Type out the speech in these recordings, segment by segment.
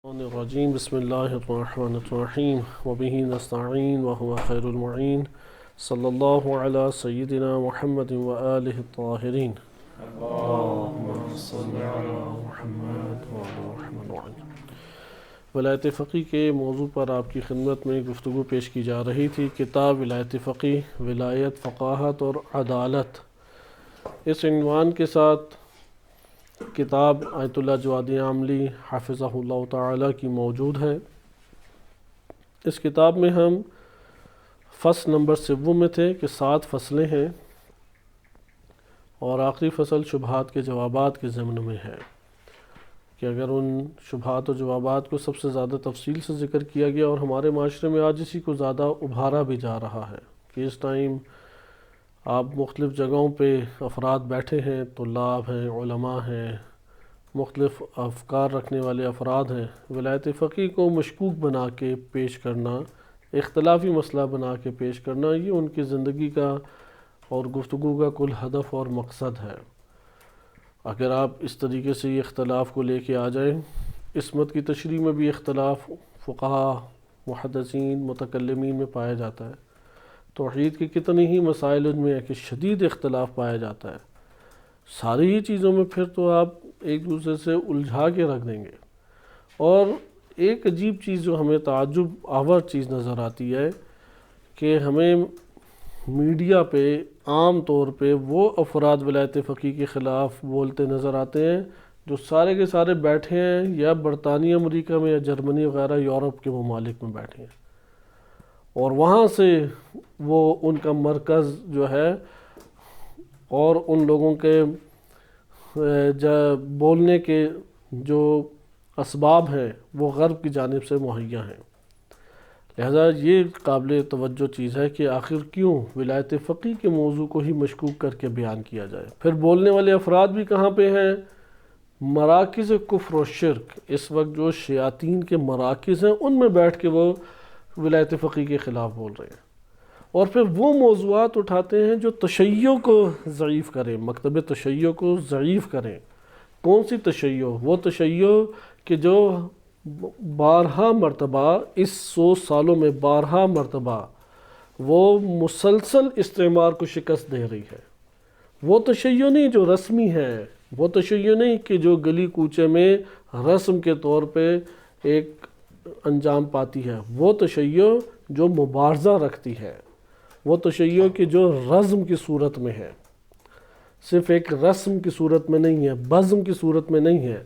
الرجیم بسم اللہ الرحمن الرحیم وبہ نستعین وهو خیر المعین صلی اللہ علی سیدنا محمد وآلہ الطاہرین اللہم صلی علی محمد وعلی محمد. ولایت فقی کے موضوع پر آپ کی خدمت میں گفتگو پیش کی جا رہی تھی. کتاب ولایت فقی، ولایت، فقاہت اور عدالت، اس عنوان کے ساتھ کتاب آیت اللہ جوادی عاملی حافظہ اللہ تعالیٰ کی موجود ہے. اس کتاب میں ہم فصل نمبر 7 میں تھے کہ 7 فصلیں ہیں اور آخری فصل شبہات کے جوابات کے ضمن میں ہے کہ اگر ان شبہات و جوابات کو سب سے زیادہ تفصیل سے ذکر کیا گیا اور ہمارے معاشرے میں آج اسی کو زیادہ ابھارا بھی جا رہا ہے کہ اس ٹائم آپ مختلف جگہوں پہ افراد بیٹھے ہیں، طلاب ہیں، علماء ہیں، مختلف افکار رکھنے والے افراد ہیں. ولایت فقی کو مشکوک بنا کے پیش کرنا، اختلافی مسئلہ بنا کے پیش کرنا، یہ ان کی زندگی کا اور گفتگو کا کل ہدف اور مقصد ہے. اگر آپ اس طریقے سے یہ اختلاف کو لے کے آ جائیں، عصمت کی تشریح میں بھی اختلاف فقہا، محدثین، متکلمین میں پایا جاتا ہے. توحید کے کتنے ہی مسائل ان میں ہے کہ شدید اختلاف پایا جاتا ہے. ساری ہی چیزوں میں پھر تو آپ ایک دوسرے سے الجھا کے رکھ دیں گے. اور ایک عجیب چیز جو ہمیں تعجب آور چیز نظر آتی ہے کہ ہمیں میڈیا پہ عام طور پہ وہ افراد ولایت فقی کے خلاف بولتے نظر آتے ہیں جو سارے کے سارے بیٹھے ہیں یا برطانیہ امریکہ میں یا جرمنی وغیرہ یورپ کے ممالک میں بیٹھے ہیں، اور وہاں سے وہ ان کا مرکز جو ہے اور ان لوگوں کے بولنے کے جو اسباب ہیں وہ غرب کی جانب سے مہیا ہیں. لہذا یہ قابل توجہ چیز ہے کہ آخر کیوں ولایت فقی کے موضوع کو ہی مشکوک کر کے بیان کیا جائے. پھر بولنے والے افراد بھی کہاں پہ ہیں؟ مراکز کفر و شرک. اس وقت جو شیاطین کے مراکز ہیں ان میں بیٹھ کے وہ ولایت فقی کے خلاف بول رہے ہیں، اور پھر وہ موضوعات اٹھاتے ہیں جو تشیع کو ضعیف کریں، مکتب تشیع کو ضعیف کریں. کون سی تشیع؟ وہ تشیع کہ جو بارہا مرتبہ اس 100 سالوں میں بارہا مرتبہ وہ مسلسل استعمار کو شکست دے رہی ہے. وہ تشیع نہیں جو رسمی ہے، وہ تشیع نہیں کہ جو گلی کوچے میں رسم کے طور پہ ایک انجام پاتی ہے. وہ تشیع جو مبارزہ رکھتی ہے، وہ تشیع کہ جو رزم کی صورت میں ہے، صرف ایک رسم کی صورت میں نہیں ہے، بزم کی صورت میں نہیں ہے،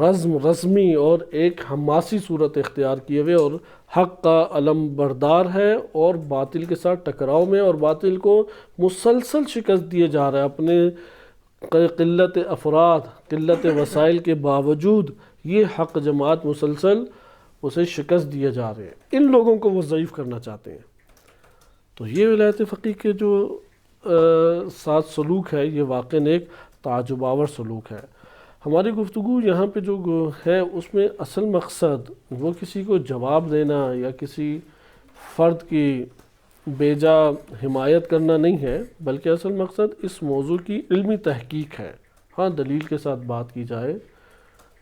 رزمی اور ایک حماسی صورت اختیار کیے ہوئے اور حق کا علم بردار ہے اور باطل کے ساتھ ٹکراؤ میں، اور باطل کو مسلسل شکست دیے جا رہا ہے. اپنے قلت افراد، قلت وسائل کے باوجود یہ حق جماعت مسلسل اسے شکست دیے جا رہے ہیں. ان لوگوں کو وہ ضعیف کرنا چاہتے ہیں. تو یہ ولایت فقی کے جو ساتھ سلوک ہے یہ واقعاً ایک تعجب آور سلوک ہے. ہماری گفتگو یہاں پہ جو ہے اس میں اصل مقصد وہ کسی کو جواب دینا یا کسی فرد کی بیجا حمایت کرنا نہیں ہے، بلکہ اصل مقصد اس موضوع کی علمی تحقیق ہے. ہاں، دلیل کے ساتھ بات کی جائے،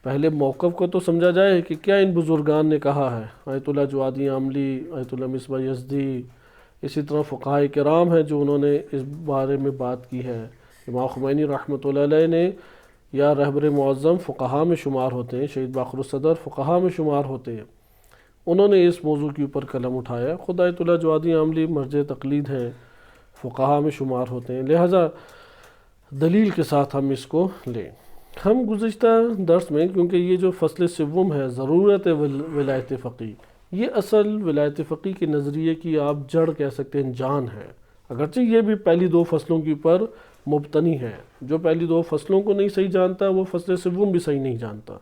پہلے موقف کو تو سمجھا جائے کہ کیا ان بزرگان نے کہا ہے. آیت اللہ جوادی عاملی، آیت اللہ مصباح یزدی، اسی طرح فقہاء کرام ہیں جو انہوں نے اس بارے میں بات کی ہے. امام خمینی رحمۃ اللہ علیہ نے، یا رہبر معظم فقہاء میں شمار ہوتے ہیں، شہید باقر الصدر فقہاء میں شمار ہوتے ہیں، انہوں نے اس موضوع کے اوپر قلم اٹھایا. خود آیت اللہ جوادی عاملی مرجع تقلید ہیں، فقہاء میں شمار ہوتے ہیں. لہٰذا دلیل کے ساتھ ہم اس کو لیں. ہم گزشتہ درس میں، کیونکہ یہ جو فصل 7 ہے ضرورت ولایت فقی، یہ اصل ولایت فقی کے نظریے کی آپ جڑ کہہ سکتے ہیں، جان ہے. اگرچہ یہ بھی پہلی 2 فصلوں کے اوپر مبتنی ہے. جو پہلی 2 فصلوں کو نہیں صحیح جانتا وہ فصل 7 بھی صحیح نہیں جانتا.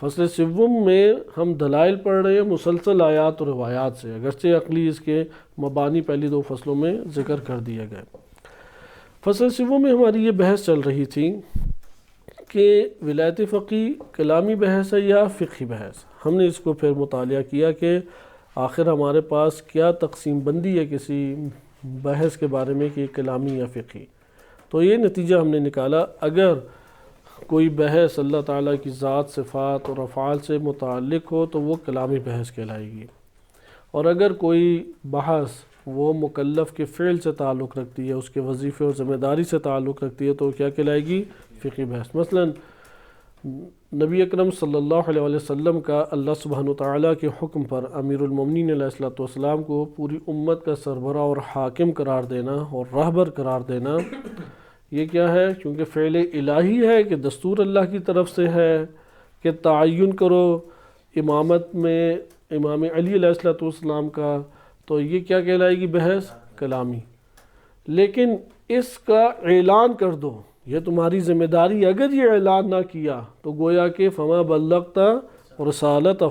فصل 7 میں ہم دلائل پڑھ رہے ہیں مسلسل آیات و روایات سے، اگرچہ عقلی اس کے مبانی پہلی 2 فصلوں میں ذکر کر دیے گئے. فصل 7 میں ہماری یہ بحث چل رہی تھی کہ ولایت فقی کلامی بحث ہے یا فقہی بحث. ہم نے اس کو پھر مطالعہ کیا کہ آخر ہمارے پاس کیا تقسیم بندی ہے کسی بحث کے بارے میں کہ کلامی یا فقہی. تو یہ نتیجہ ہم نے نکالا، اگر کوئی بحث اللہ تعالیٰ کی ذات، صفات اور افعال سے متعلق ہو تو وہ کلامی بحث کہلائے گی، اور اگر کوئی بحث وہ مکلف کے فعل سے تعلق رکھتی ہے، اس کے وظیفے اور ذمہ داری سے تعلق رکھتی ہے، تو کیا کہلائے گی؟ فقہی بحث۔ مثلا نبی اکرم صلی اللہ علیہ وسلم کا اللہ سبحانہ وتعالیٰ کے حکم پر امیر المومنین علیہ الصلوۃ والسلام کو پوری امت کا سربراہ اور حاکم قرار دینا اور رہبر قرار دینا، یہ کیا ہے؟ کیونکہ فعل الہی ہے کہ دستور اللہ کی طرف سے ہے کہ تعین کرو امامت میں امام علی علیہ الصلوۃ والسلام کا، تو یہ کیا کہلائے گی؟ بحث کلامی۔ لیکن اس کا اعلان کر دو، یہ تمہاری ذمہ داری، اگر یہ اعلان نہ کیا تو گویا کہ فما بلغت رسالتہ،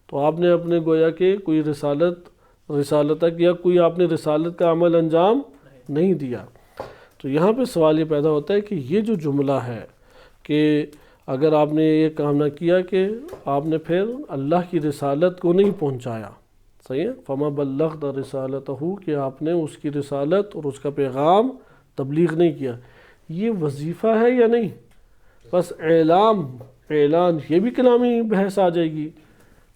تو آپ نے اپنے گویا کہ کوئی رسالتک یا کوئی آپ نے رسالت کا عمل انجام نہیں دیا۔ تو یہاں پہ سوال یہ پیدا ہوتا ہے کہ یہ جو جملہ ہے کہ اگر آپ نے یہ کام نہ کیا کہ آپ نے پھر اللہ کی رسالت کو نہیں پہنچایا، صحیح ہے، فما بلغت رسالتہ، کہ آپ نے اس کی رسالت اور اس کا پیغام تبلیغ نہیں کیا، یہ وظیفہ ہے یا نہیں؟ بس اعلان یہ بھی کلامی بحث آ جائے گی،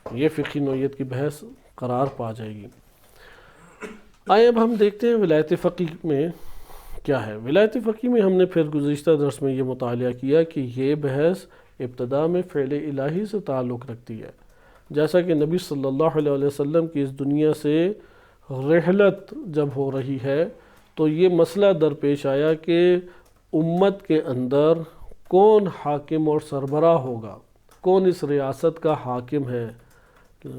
یہ فقہی نوعیت کی بحث قرار پا جائے گی۔ آئے اب ہم دیکھتے ہیں ولایت فقیہ میں کیا ہے۔ ولایت فقیہ میں ہم نے پھر گزشتہ درس میں یہ مطالعہ کیا کہ یہ بحث ابتدا میں فعل الہی سے تعلق رکھتی ہے، جیسا کہ نبی صلی اللہ علیہ وسلم کی اس دنیا سے رحلت جب ہو رہی ہے تو یہ مسئلہ درپیش آیا کہ امت کے اندر کون حاکم اور سربراہ ہوگا، کون اس ریاست کا حاکم ہے،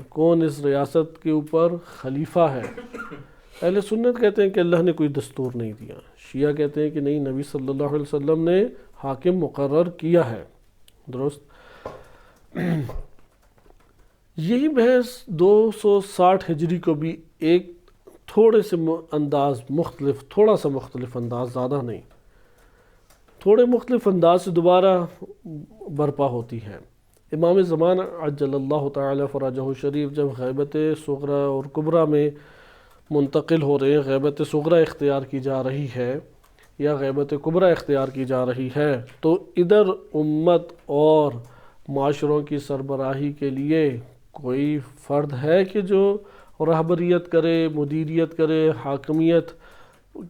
کون اس ریاست کے اوپر خلیفہ ہے۔ اہل سنت کہتے ہیں کہ اللہ نے کوئی دستور نہیں دیا، شیعہ کہتے ہیں کہ نہیں، نبی صلی اللہ علیہ وسلم نے حاکم مقرر کیا ہے، درست۔ یہی بحث 260 ہجری کو بھی ایک تھوڑے سے انداز مختلف، تھوڑا سا مختلف انداز، زیادہ نہیں، تھوڑے مختلف انداز سے دوبارہ برپا ہوتی ہے۔ امام زمان عجل اللہ تعالی فرجہ شریف جب غیبت صغری اور کبریٰ میں منتقل ہو رہے ہیں، غیبت صغری اختیار کی جا رہی ہے یا غیبت کبریٰ اختیار کی جا رہی ہے، تو ادھر امت اور معاشروں کی سربراہی کے لیے کوئی فرد ہے کہ جو رہبریت کرے، مدیریت کرے، حاکمیت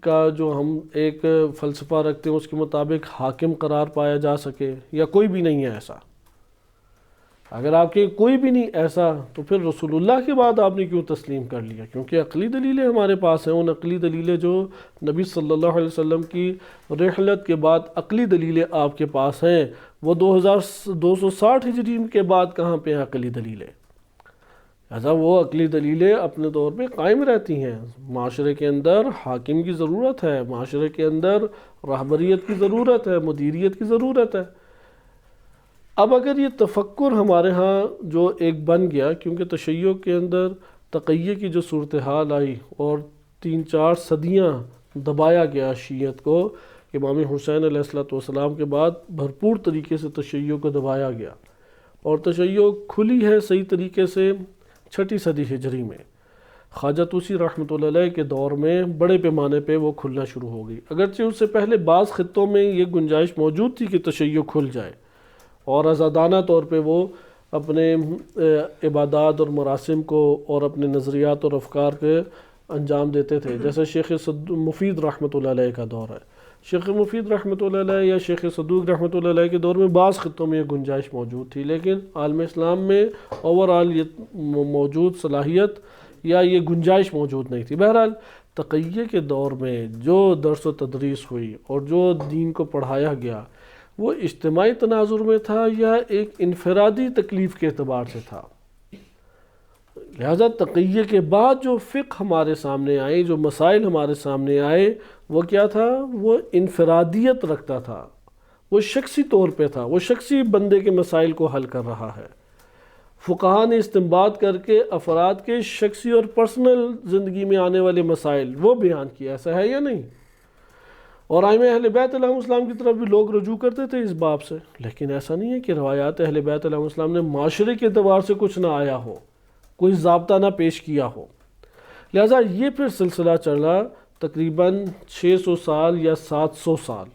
کا جو ہم ایک فلسفہ رکھتے ہیں اس کے مطابق حاکم قرار پایا جا سکے، یا کوئی بھی نہیں ہے ایسا؟ اگر آپ کے کوئی بھی نہیں ایسا تو پھر رسول اللہ کے بعد آپ نے کیوں تسلیم کر لیا؟ کیونکہ عقلی دلیلیں ہمارے پاس ہیں، ان عقلی دلیلیں جو نبی صلی اللہ علیہ وسلم کی رحلت کے بعد عقلی دلیلیں آپ کے پاس ہیں، وہ 260 ہجری کے بعد کہاں پہ ہیں عقلی دلیلیں؟ ایسا وہ عقلی دلیلیں اپنے طور پہ قائم رہتی ہیں۔ معاشرے کے اندر حاکم کی ضرورت ہے، معاشرے کے اندر رہبریت کی ضرورت ہے، مدیریت کی ضرورت ہے۔ اب اگر یہ تفکر ہمارے ہاں جو ایک بن گیا، کیونکہ تشیع کے اندر تقیہ کی جو صورتحال آئی اور 3-4 صدیاں دبایا گیا شیعت کو، امام حسین علیہ السلام کے بعد بھرپور طریقے سے تشیع کو دبایا گیا، اور تشیع کھلی ہے صحیح طریقے سے 6 صدی ہجری میں۔ خواجہ طوسی رحمۃ اللہ علیہ کے دور میں بڑے پیمانے پہ وہ کھلنا شروع ہو گئی، اگرچہ اس سے پہلے بعض خطوں میں یہ گنجائش موجود تھی کہ تشیع کھل جائے اور آزادانہ طور پہ وہ اپنے عبادات اور مراسم کو اور اپنے نظریات اور افکار کے انجام دیتے تھے، جیسے شیخ مفید رحمۃ اللہ علیہ کا دور ہے۔ شیخ مفید رحمۃ اللہ علیہ یا شیخ صدوق رحمۃ اللہ علیہ کے دور میں بعض خطوں میں یہ گنجائش موجود تھی، لیکن عالم اسلام میں اوورآل یہ موجود صلاحیت یا یہ گنجائش موجود نہیں تھی۔ بہرحال تقیہ کے دور میں جو درس و تدریس ہوئی اور جو دین کو پڑھایا گیا وہ اجتماعی تناظر میں تھا یا ایک انفرادی تکلیف کے اعتبار سے تھا؟ لہذا تقیہ کے بعد جو فقہ ہمارے سامنے آئے، جو مسائل ہمارے سامنے آئے، وہ کیا تھا؟ وہ انفرادیت رکھتا تھا، وہ شخصی طور پہ تھا، وہ شخصی بندے کے مسائل کو حل کر رہا ہے۔ فقہاء نے استنباط کر کے افراد کے شخصی اور پرسنل زندگی میں آنے والے مسائل وہ بیان کیا، ایسا ہے یا نہیں؟ اور ائمہ اہل بیت علیہ السلام کی طرف بھی لوگ رجوع کرتے تھے اس باب سے، لیکن ایسا نہیں ہے کہ روایات اہل بیت علیہ السلام نے معاشرے کے اعتبار سے کچھ نہ آیا ہو، کوئی ضابطہ نہ پیش کیا ہو۔ لہٰذا یہ پھر سلسلہ چلا تقریباً 600 سال یا 700 سال،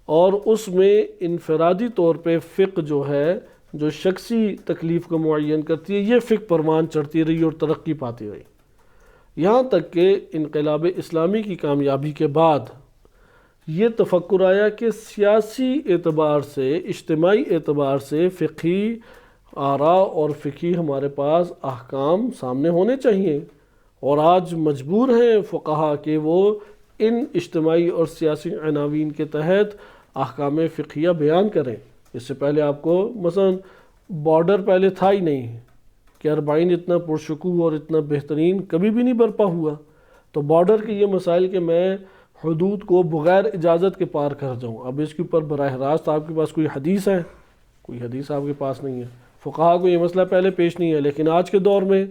اور اس میں انفرادی طور پہ فقہ جو ہے جو شخصی تکلیف کو معین کرتی ہے، یہ فقہ پروان چڑھتی رہی اور ترقی پاتی رہی، یہاں تک کہ انقلاب اسلامی کی کامیابی کے بعد یہ تفکر آیا کہ سیاسی اعتبار سے، اجتماعی اعتبار سے فقہی آراء اور فقہی ہمارے پاس احکام سامنے ہونے چاہیے، اور آج مجبور ہیں فقہا کہ وہ ان اجتماعی اور سیاسی عناوین کے تحت احکام فقہیہ بیان کریں۔ اس سے پہلے آپ کو مثلا بارڈر پہلے تھا ہی نہیں کہ اربعین اتنا پرشکوہ اور اتنا بہترین کبھی بھی نہیں برپا ہوا، تو بارڈر کے یہ مسائل کہ میں حدود کو بغیر اجازت کے پار کر جاؤں، اب اس کے اوپر براہ راست آپ کے پاس کوئی حدیث ہے؟ کوئی حدیث آپ کے پاس نہیں ہے، فقہا کو یہ مسئلہ پہلے پیش نہیں ہے، لیکن آج کے دور میں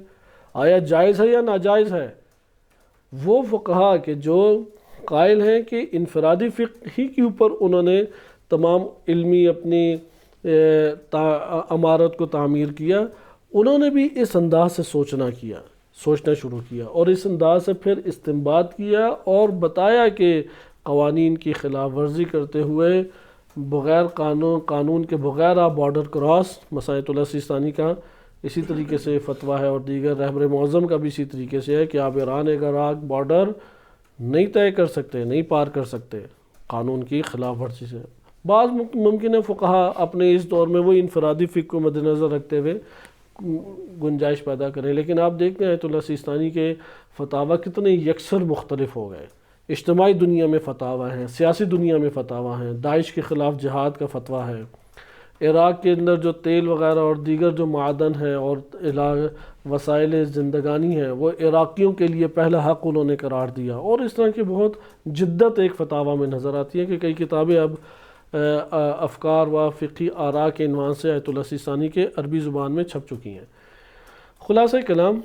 آیا جائز ہے یا ناجائز ہے؟ وہ فقہا کہ جو قائل ہیں کہ انفرادی فقہ ہی کے اوپر انہوں نے تمام علمی اپنی عمارت کو تعمیر کیا، انہوں نے بھی اس انداز سے سوچنا شروع کیا، اور اس انداز سے پھر استنباط کیا اور بتایا کہ قوانین کی خلاف ورزی کرتے ہوئے بغیر قانون کے بغیر آپ بارڈر کراس، مسائط اللہ سیستانی کا اسی طریقے سے فتویٰ ہے، اور دیگر رہبر معظم کا بھی اسی طریقے سے ہے کہ آپ ایران عراق بارڈر نہیں طے کر سکتے، نہیں پار کر سکتے قانون کی خلاف ورزی سے۔ بعض ممکن ہے فقہا اپنے اس دور میں وہ انفرادی فقہ کو مد نظر رکھتے ہوئے گنجائش پیدا کریں، لیکن آپ دیکھتے ہیں آیت اللہ سیستانی کے فتاویٰ کتنے یکسر مختلف ہو گئے، اجتماعی دنیا میں فتاویٰ ہیں، سیاسی دنیا میں فتاویٰ ہیں، داعش کے خلاف جہاد کا فتویٰ ہے، عراق کے اندر جو تیل وغیرہ اور دیگر جو معدن ہیں اور وسائل زندگانی ہیں وہ عراقیوں کے لیے پہلا حق انہوں نے قرار دیا، اور اس طرح کی بہت جدت ایک فتاویٰ میں نظر آتی ہے کہ کئی کتابیں اب افکار و فقہی آراء کے عنوان سے آیت اللہ سیستانی کے عربی زبان میں چھپ چکی ہیں۔ خلاصہ کلام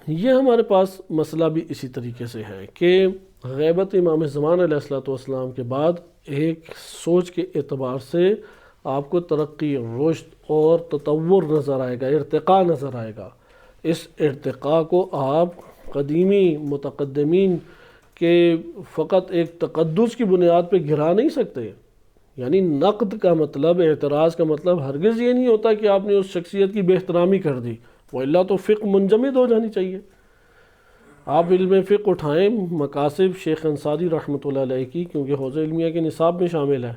یہ ہمارے پاس مسئلہ بھی اسی طریقے سے ہے کہ غیبت امام زمان علیہ السلام کے بعد ایک سوچ کے اعتبار سے آپ کو ترقی، رشد اور تطور نظر آئے گا، ارتقاء نظر آئے گا۔ اس ارتقاء کو آپ قدیمی متقدمین کے فقط ایک تقدس کی بنیاد پہ گرا نہیں سکتے، یعنی نقد کا مطلب، اعتراض کا مطلب ہرگز یہ نہیں ہوتا کہ آپ نے اس شخصیت کی بے احترامی کر دی، وإلا تو فقہ منجمد ہو جانی چاہیے۔ آپ علم فقہ اٹھائیں، مقاصد شیخ انصاری رحمۃ اللہ علیہ کی، کیونکہ حوزہ علمیہ کے نصاب میں شامل ہے،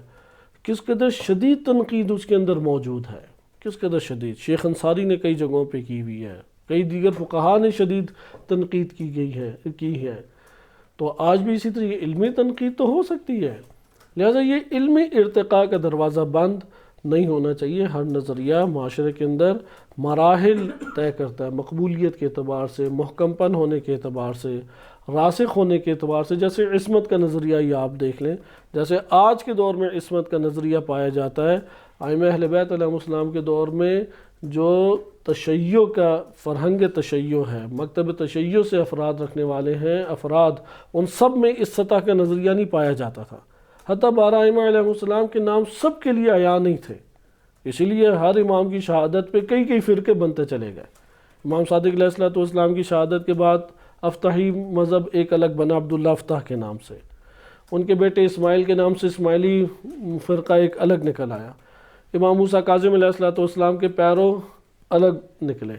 کس قدر شدید تنقید اس کے اندر موجود ہے، کس قدر شدید شیخ انصاری نے کئی جگہوں پہ کی ہوئی ہے، کئی دیگر فقہا نے شدید تنقید کی ہے، تو آج بھی اسی طریقے علمی تنقید تو ہو سکتی ہے، لہٰذا یہ علمی ارتقاء کا دروازہ بند نہیں ہونا چاہیے۔ ہر نظریہ معاشرے کے اندر مراحل طے کرتا ہے، مقبولیت کے اعتبار سے، محکم پن ہونے کے اعتبار سے، راسخ ہونے کے اعتبار سے۔ جیسے عصمت کا نظریہ یہ آپ دیکھ لیں، جیسے آج کے دور میں عصمت کا نظریہ پایا جاتا ہے، ائمہ اہل بیت علیہم السلام کے دور میں جو تشیع کا فرہنگ تشیع ہے، مکتب تشیع سے افراد رکھنے والے ہیں افراد، ان سب میں اس سطح کا نظریہ نہیں پایا جاتا تھا، حتیٰ 12 ائمہ علیہ السلام کے نام سب کے لیے عیاں نہیں تھے، اسی لیے ہر امام کی شہادت پہ کئی فرقے بنتے چلے گئے۔ امام صادق علیہ السلام کی شہادت کے بعد افطاحی مذہب ایک الگ بنا عبداللہ افطاح کے نام سے، ان کے بیٹے اسماعیل کے نام سے اسماعیلی فرقہ ایک الگ نکل آیا، امام موسیٰ کاظم علیہ السلام کے پیرو الگ نکلے،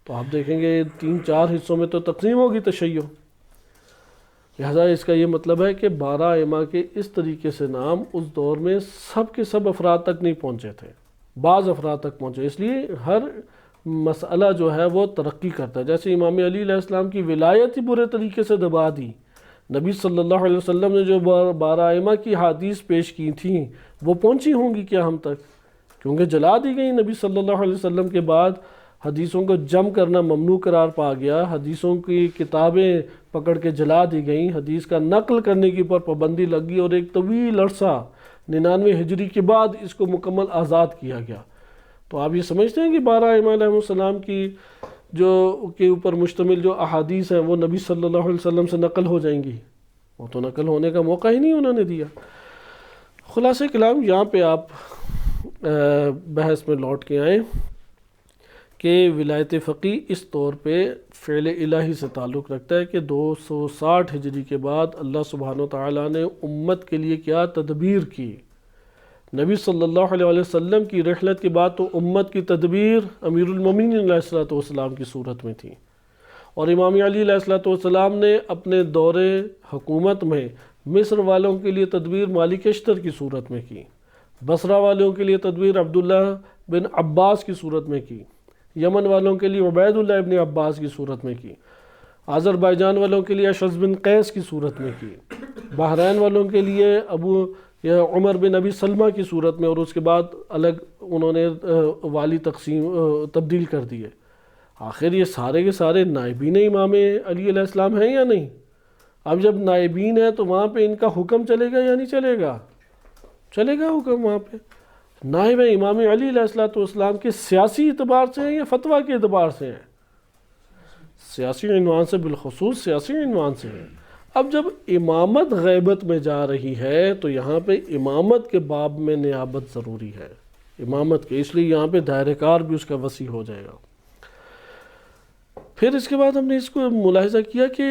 تو آپ دیکھیں گے 3-4 حصوں میں تو تقسیم ہوگی تشیع۔ لہذا اس کا یہ مطلب ہے کہ 12 ائمہ کے اس طریقے سے نام اس دور میں سب کے سب افراد تک نہیں پہنچے تھے، بعض افراد تک پہنچے، اس لیے ہر مسئلہ جو ہے وہ ترقی کرتا ہے۔ جیسے امام علی علیہ السلام کی ولایت ہی برے طریقے سے دبا دی، نبی صلی اللہ علیہ وسلم نے جو 12 ائمہ کی حدیث پیش کی تھیں وہ پہنچی ہوں گی کیا ہم تک؟ کیونکہ جلا دی گئی، نبی صلی اللہ علیہ وسلم کے بعد حدیثوں کو جمع کرنا ممنوع قرار پا گیا، حدیثوں کی کتابیں پکڑ کے جلا دی گئیں، حدیث کا نقل کرنے کے اوپر پابندی لگ گئی، اور ایک طویل عرصہ 99 ہجری کے بعد اس کو مکمل آزاد کیا گیا۔ تو آپ یہ سمجھتے ہیں کہ 12 ائمہ علیہ السلام کی جو کے اوپر مشتمل جو احادیث ہیں وہ نبی صلی اللہ علیہ وسلم سے نقل ہو جائیں گی؟ وہ تو نقل ہونے کا موقع ہی نہیں انہوں نے دیا۔ خلاصہ کلام یہاں پہ آپ بحث میں لوٹ کے آئیں کہ ولایت فقی اس طور پہ فعل الہی سے تعلق رکھتا ہے کہ 260 ہجری کے بعد اللہ سبحانہ و تعالیٰ نے امت کے لیے کیا تدبیر کی۔ نبی صلی اللہ علیہ وسلم کی رحلت کے بعد تو امت کی تدبیر امیر المومنین علیہ السلام کی صورت میں تھی، اور امام علی علیہ السلام نے اپنے دور حکومت میں مصر والوں کے لیے تدبیر مالک اشتر کی صورت میں کی، بصرہ والوں کے لیے تدبیر عبداللہ بن عباس کی صورت میں کی، یمن والوں کے لیے عبید اللہ ابن عباس کی صورت میں کی، آذربائیجان والوں کے لیے اشعث بن قیس کی صورت میں کی، بحرین والوں کے لیے عمر بن ابی سلمہ کی صورت میں، اور اس کے بعد الگ انہوں نے والی تبدیل کر دیے۔ آخر یہ سارے کے سارے نائبین امام علی علیہ السلام ہیں یا نہیں؟ اب جب نائبین ہیں تو وہاں پہ ان کا حکم چلے گا یا نہیں چلے گا؟ چلے گا حکم وہاں پہ۔ نائب امام علی علیہ السلام کے سیاسی اعتبار سے ہیں یا فتویٰ کے اعتبار سے ہیں؟ سیاسی عنوان سے، بالخصوص سیاسی عنوان سے ہیں۔ اب جب امامت غیبت میں جا رہی ہے تو یہاں پہ امامت کے باب میں نیابت ضروری ہے، امامت کے، اس لیے یہاں پہ دائرہ کار بھی اس کا وسیع ہو جائے گا۔ پھر اس کے بعد ہم نے اس کو ملاحظہ کیا کہ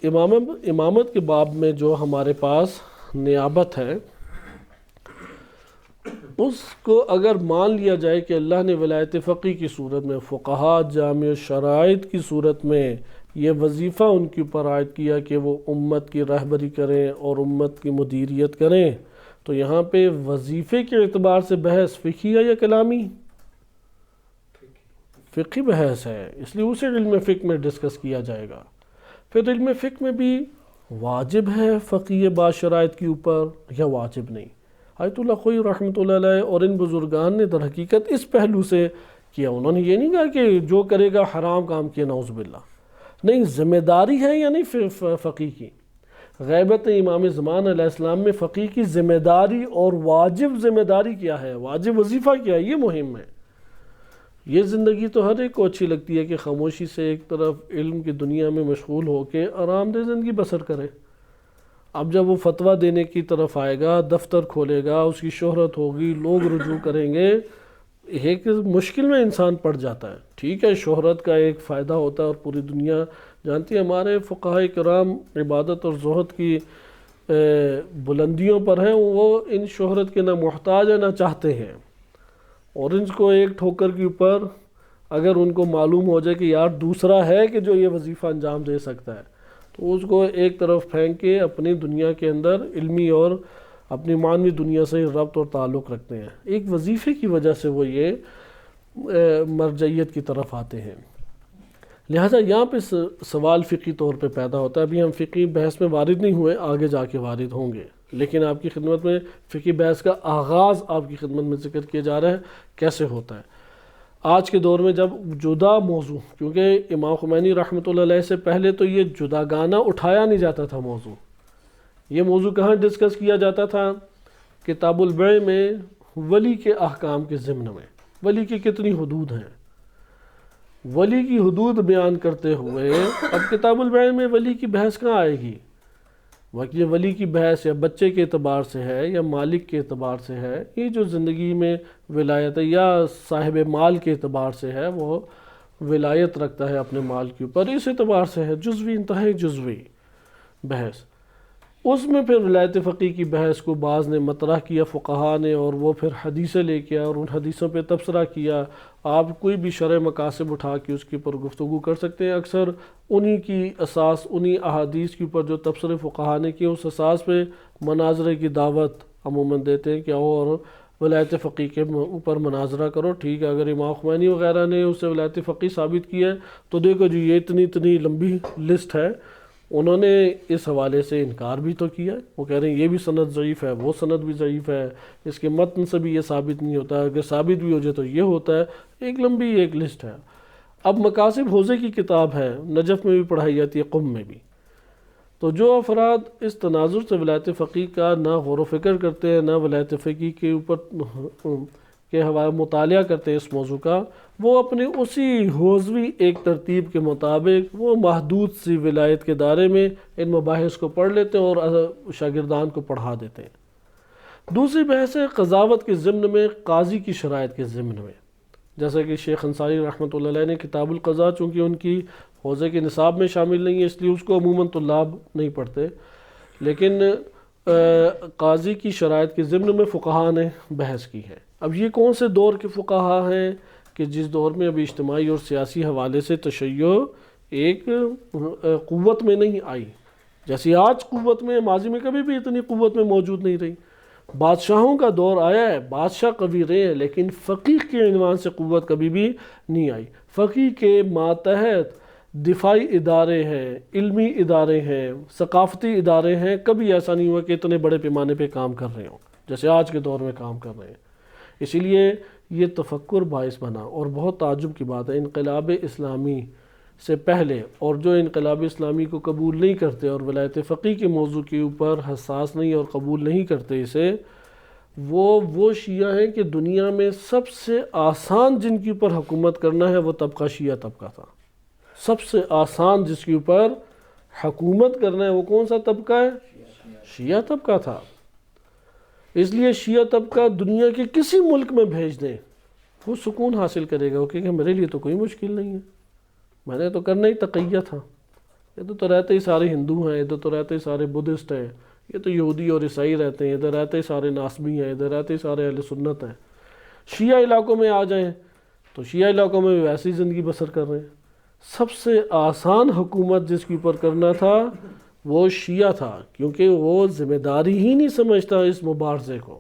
امامت کے باب میں جو ہمارے پاس نیابت ہے، اس کو اگر مان لیا جائے کہ اللہ نے ولایت فقی کی صورت میں، فقہاء جامع شرائط کی صورت میں یہ وظیفہ ان کے اوپر عائد کیا کہ وہ امت کی رہبری کریں اور امت کی مدیریت کریں، تو یہاں پہ وظیفے کے اعتبار سے بحث فقہی ہے یا کلامی؟ فقہی بحث ہے، اس لیے اسے علم فقہ میں ڈسکس کیا جائے گا۔ پھر علم فقہ میں بھی واجب ہے فقیہ با شرائط کے اوپر یا واجب نہیں؟ آیت اللہ خوئی رحمۃ اللہ علیہ اور ان بزرگان نے در حقیقت اس پہلو سے کیا، انہوں نے یہ نہیں کہا کہ جو کرے گا حرام کام کیا، نعوذ باللہ، نہیں، ذمہ داری ہے یا نہیں فقی کی؟ غیبت امام زمان علیہ السلام میں فقی کی ذمہ داری اور واجب ذمہ داری کیا ہے، واجب وظیفہ کیا ہے، یہ مہم ہے۔ یہ زندگی تو ہر ایک کو اچھی لگتی ہے کہ خاموشی سے ایک طرف علم کی دنیا میں مشغول ہو کے آرام دہ زندگی بسر کرے۔ اب جب وہ فتویٰ دینے کی طرف آئے گا، دفتر کھولے گا، اس کی شہرت ہوگی، لوگ رجوع کریں گے، ایک مشکل میں انسان پڑ جاتا ہے۔ ٹھیک ہے، شہرت کا ایک فائدہ ہوتا ہے اور پوری دنیا جانتی ہے، ہمارے فقہاء کرام عبادت اور زہد کی بلندیوں پر ہیں، وہ ان شہرت کے نہ محتاج ہیں نہ چاہتے ہیں، اور ان کو ایک ٹھوکر کے اوپر اگر ان کو معلوم ہو جائے کہ یار دوسرا ہے کہ جو یہ وظیفہ انجام دے سکتا ہے، تو اس کو ایک طرف پھینک کے اپنی دنیا کے اندر علمی اور اپنی معنوی دنیا سے ربط اور تعلق رکھتے ہیں۔ ایک وظیفے کی وجہ سے وہ یہ مرجعیت کی طرف آتے ہیں۔ لہٰذا یہاں پہ سوال فقی طور پہ پیدا ہوتا ہے۔ ابھی ہم فقی بحث میں وارد نہیں ہوئے، آگے جا کے وارد ہوں گے، لیکن آپ کی خدمت میں فقی بحث کا آغاز آپ کی خدمت میں ذکر کیا جا رہا ہے کیسے ہوتا ہے۔ آج کے دور میں جب جدا موضوع، کیونکہ امام خمینی رحمۃ اللہ علیہ سے پہلے تو یہ جداگانہ اٹھایا نہیں جاتا تھا موضوع، یہ موضوع کہاں ڈسکس کیا جاتا تھا؟ کتاب البیع میں ولی کے احکام کے ضمن میں، ولی کی کتنی حدود ہیں، ولی کی حدود بیان کرتے ہوئے اب کتاب البیع میں ولی کی بحث کہاں آئے گی؟ یہ ولی کی بحث یا بچے کے اعتبار سے ہے یا مالک کے اعتبار سے ہے، یہ جو زندگی میں ولایت ہے یا صاحب مال کے اعتبار سے ہے، وہ ولایت رکھتا ہے اپنے مال کے اوپر، اس اعتبار سے ہے، جزوی، انتہائی جزوی بحث۔ اس میں پھر ولایت فقی کی بحث کو بعض نے مطرح کیا فقہا نے، اور وہ پھر حدیثیں لے کے اور ان حدیثوں پہ تبصرہ کیا۔ آپ کوئی بھی شرع مقاصد اٹھا کے اس کے اوپر گفتگو کر سکتے ہیں، اکثر انہی کی اساس، انہی احادیث کے اوپر جو تبصرے فقہا نے کیے اس اساس پہ مناظرے کی دعوت عموماً دیتے ہیں کہ اور ولایت فقی کے اوپر مناظرہ کرو۔ ٹھیک ہے، اگر امام خمینی وغیرہ نے اسے ولایت فقی ثابت کیا ہے تو دیکھو جی یہ اتنی لمبی لسٹ ہے، انہوں نے اس حوالے سے انکار بھی تو کیا ہے، وہ کہہ رہے ہیں یہ بھی سند ضعیف ہے، وہ سند بھی ضعیف ہے، اس کے متن سے بھی یہ ثابت نہیں ہوتا، اگر ثابت بھی ہو جائے تو یہ ہوتا ہے، ایک لمبی ایک لسٹ ہے۔ اب مقاصد حوزے کی کتاب ہے، نجف میں بھی پڑھائی جاتی ہے، قم میں بھی۔ تو جو افراد اس تناظر سے ولایت فقی کا نہ غور و فکر کرتے ہیں، نہ ولایت فقی کے اوپر کے حوالے مطالعہ کرتے ہیں اس موضوع کا، وہ اپنے اسی حوزوی ایک ترتیب کے مطابق وہ محدود سی ولایت کے دائرے میں ان مباحث کو پڑھ لیتے ہیں اور شاگردان کو پڑھا دیتے ہیں۔ دوسری بحث ہے قضاوت کے ضمن میں قاضی کی شرائط کے ضمن میں۔ جیسا کہ شیخ انصاری رحمۃ اللہ علیہ نے کتاب القضاء، چونکہ ان کی حوزے کے نصاب میں شامل نہیں ہے اس لیے اس کو عموماً طلاب نہیں پڑھتے، لیکن قاضی کی شرائط کے ضمن میں فقہاء نے بحث کی ہے۔ اب یہ کون سے دور کے فقہاء ہیں کہ جس دور میں ابھی اجتماعی اور سیاسی حوالے سے تشیع ایک قوت میں نہیں آئی، جیسی آج قوت میں، ماضی میں کبھی بھی اتنی قوت میں موجود نہیں رہی۔ بادشاہوں کا دور آیا ہے، بادشاہ کبھی رہے ہیں، لیکن فقیہ کے عنوان سے قوت کبھی بھی نہیں آئی۔ فقیہ کے ماتحت دفاعی ادارے ہیں، علمی ادارے ہیں، ثقافتی ادارے ہیں، کبھی ایسا نہیں ہوا کہ اتنے بڑے پیمانے پہ کام کر رہے ہوں جیسے آج کے دور میں کام کر رہے ہیں۔ اسی لیے یہ تفکر باعث بنا، اور بہت تعجب کی بات ہے انقلاب اسلامی سے پہلے، اور جو انقلاب اسلامی کو قبول نہیں کرتے اور ولایت فقیہ کے موضوع کے اوپر حساس نہیں اور قبول نہیں کرتے اسے، وہ شیعہ ہیں کہ دنیا میں سب سے آسان جن کے اوپر حکومت کرنا ہے وہ طبقہ شیعہ طبقہ تھا۔ سب سے آسان جس کے اوپر حکومت کرنا ہے وہ کون سا طبقہ ہے؟ شیعہ طبقہ تھا۔ اس لیے شیعہ طبقہ دنیا کے کسی ملک میں بھیج دیں وہ سکون حاصل کرے گا، کیونکہ میرے لیے تو کوئی مشکل نہیں ہے، میں نے تو کرنا ہی تقیہ تھا، ادھر تو رہتے ہی سارے ہندو ہیں، ادھر تو رہتے ہی سارے بدھسٹ ہیں، یہ تو یہودی اور عیسائی رہتے ہیں، ادھر رہتے ہی سارے ناصبی ہیں، ادھر رہتے ہی سارے اہل سنت ہیں۔ شیعہ علاقوں میں آ جائیں تو شیعہ علاقوں میں ویسی زندگی بسر کر رہے ہیں۔ سب سے آسان حکومت جس کے اوپر کرنا تھا وہ شیعہ تھا، کیونکہ وہ ذمہ داری ہی نہیں سمجھتا اس مبارزے کو،